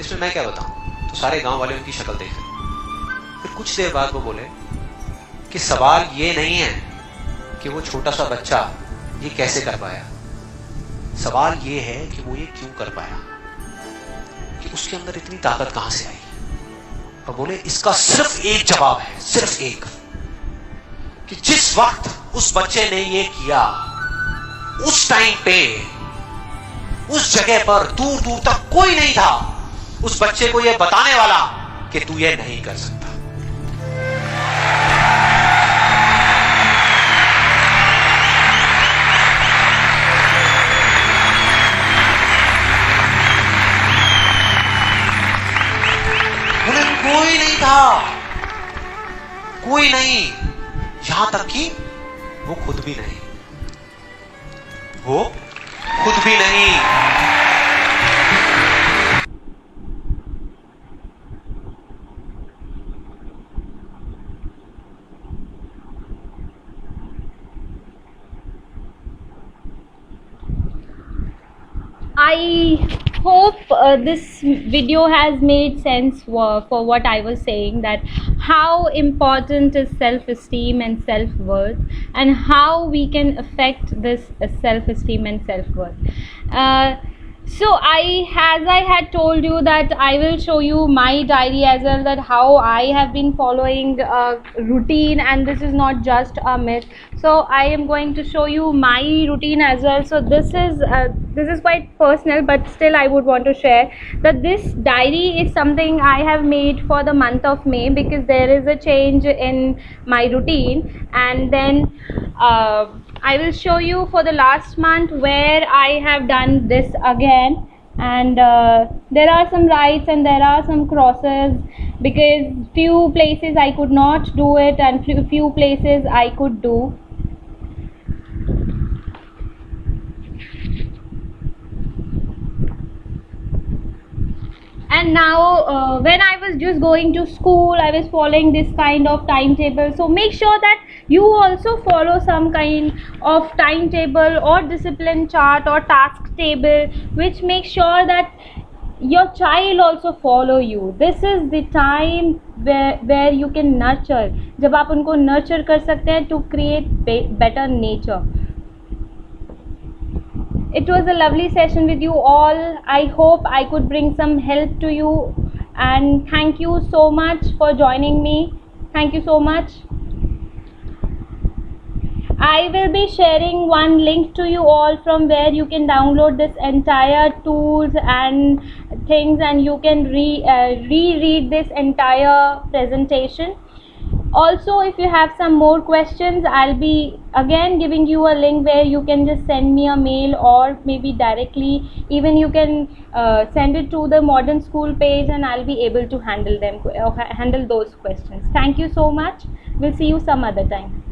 इसमें मैं क्या बताऊं. तो सारे गांव वाले उनकी शक्ल देख रहे. फिर कुछ देर बाद वो बोले कि सवाल ये नहीं है कि वो छोटा सा बच्चा ये कैसे कर पाया, सवाल ये है कि वो ये क्यों कर पाया, कि उसके अंदर इतनी ताकत कहां से आई. और बोले इसका सिर्फ एक जवाब है, सिर्फ एक, कि जिस वक्त उस बच्चे ने ये किया, उस टाइम पे उस जगह पर दूर दूर तक कोई नहीं था उस बच्चे को ये बताने वाला कि तू ये नहीं कर सकता. कोई नहीं था, कोई नहीं, यहां तक कि वो खुद भी नहीं, वो खुद भी नहीं. I hope this video has made sense for what I was saying, that how important is self-esteem and self-worth, and how we can affect this self-esteem and self-worth. So as I had told you, that I will show you my diary as well, that how I have been following a routine, and this is not just a myth. So I am going to show you my routine as well. So this is quite personal, but still I would want to share that this diary is something I have made for the month of May, because there is a change in my routine. And then I will show you for the last month where I have done this again, and there are some rights and there are some crosses, because few places I could not do it and few places I could do. And now when I was just going to school, I was following this kind of timetable. So make sure that you also follow some kind of timetable or discipline chart or task table, which makes sure that your child also follow you. This is the time where you can nurture, जब आप उनको nurture कर सकते हैं to create better nature. It was a lovely session with you all. I hope I could bring some help to you, and thank you so much for joining me. Thank you so much. I will be sharing one link to you all from where you can download this entire tools and things, and you can reread this entire presentation. Also, if you have some more questions, I'll be again giving you a link where you can just send me a mail, or maybe directly even you can send it to the Modern School page, and I'll be able to handle those questions. Thank you so much. We'll see you some other time.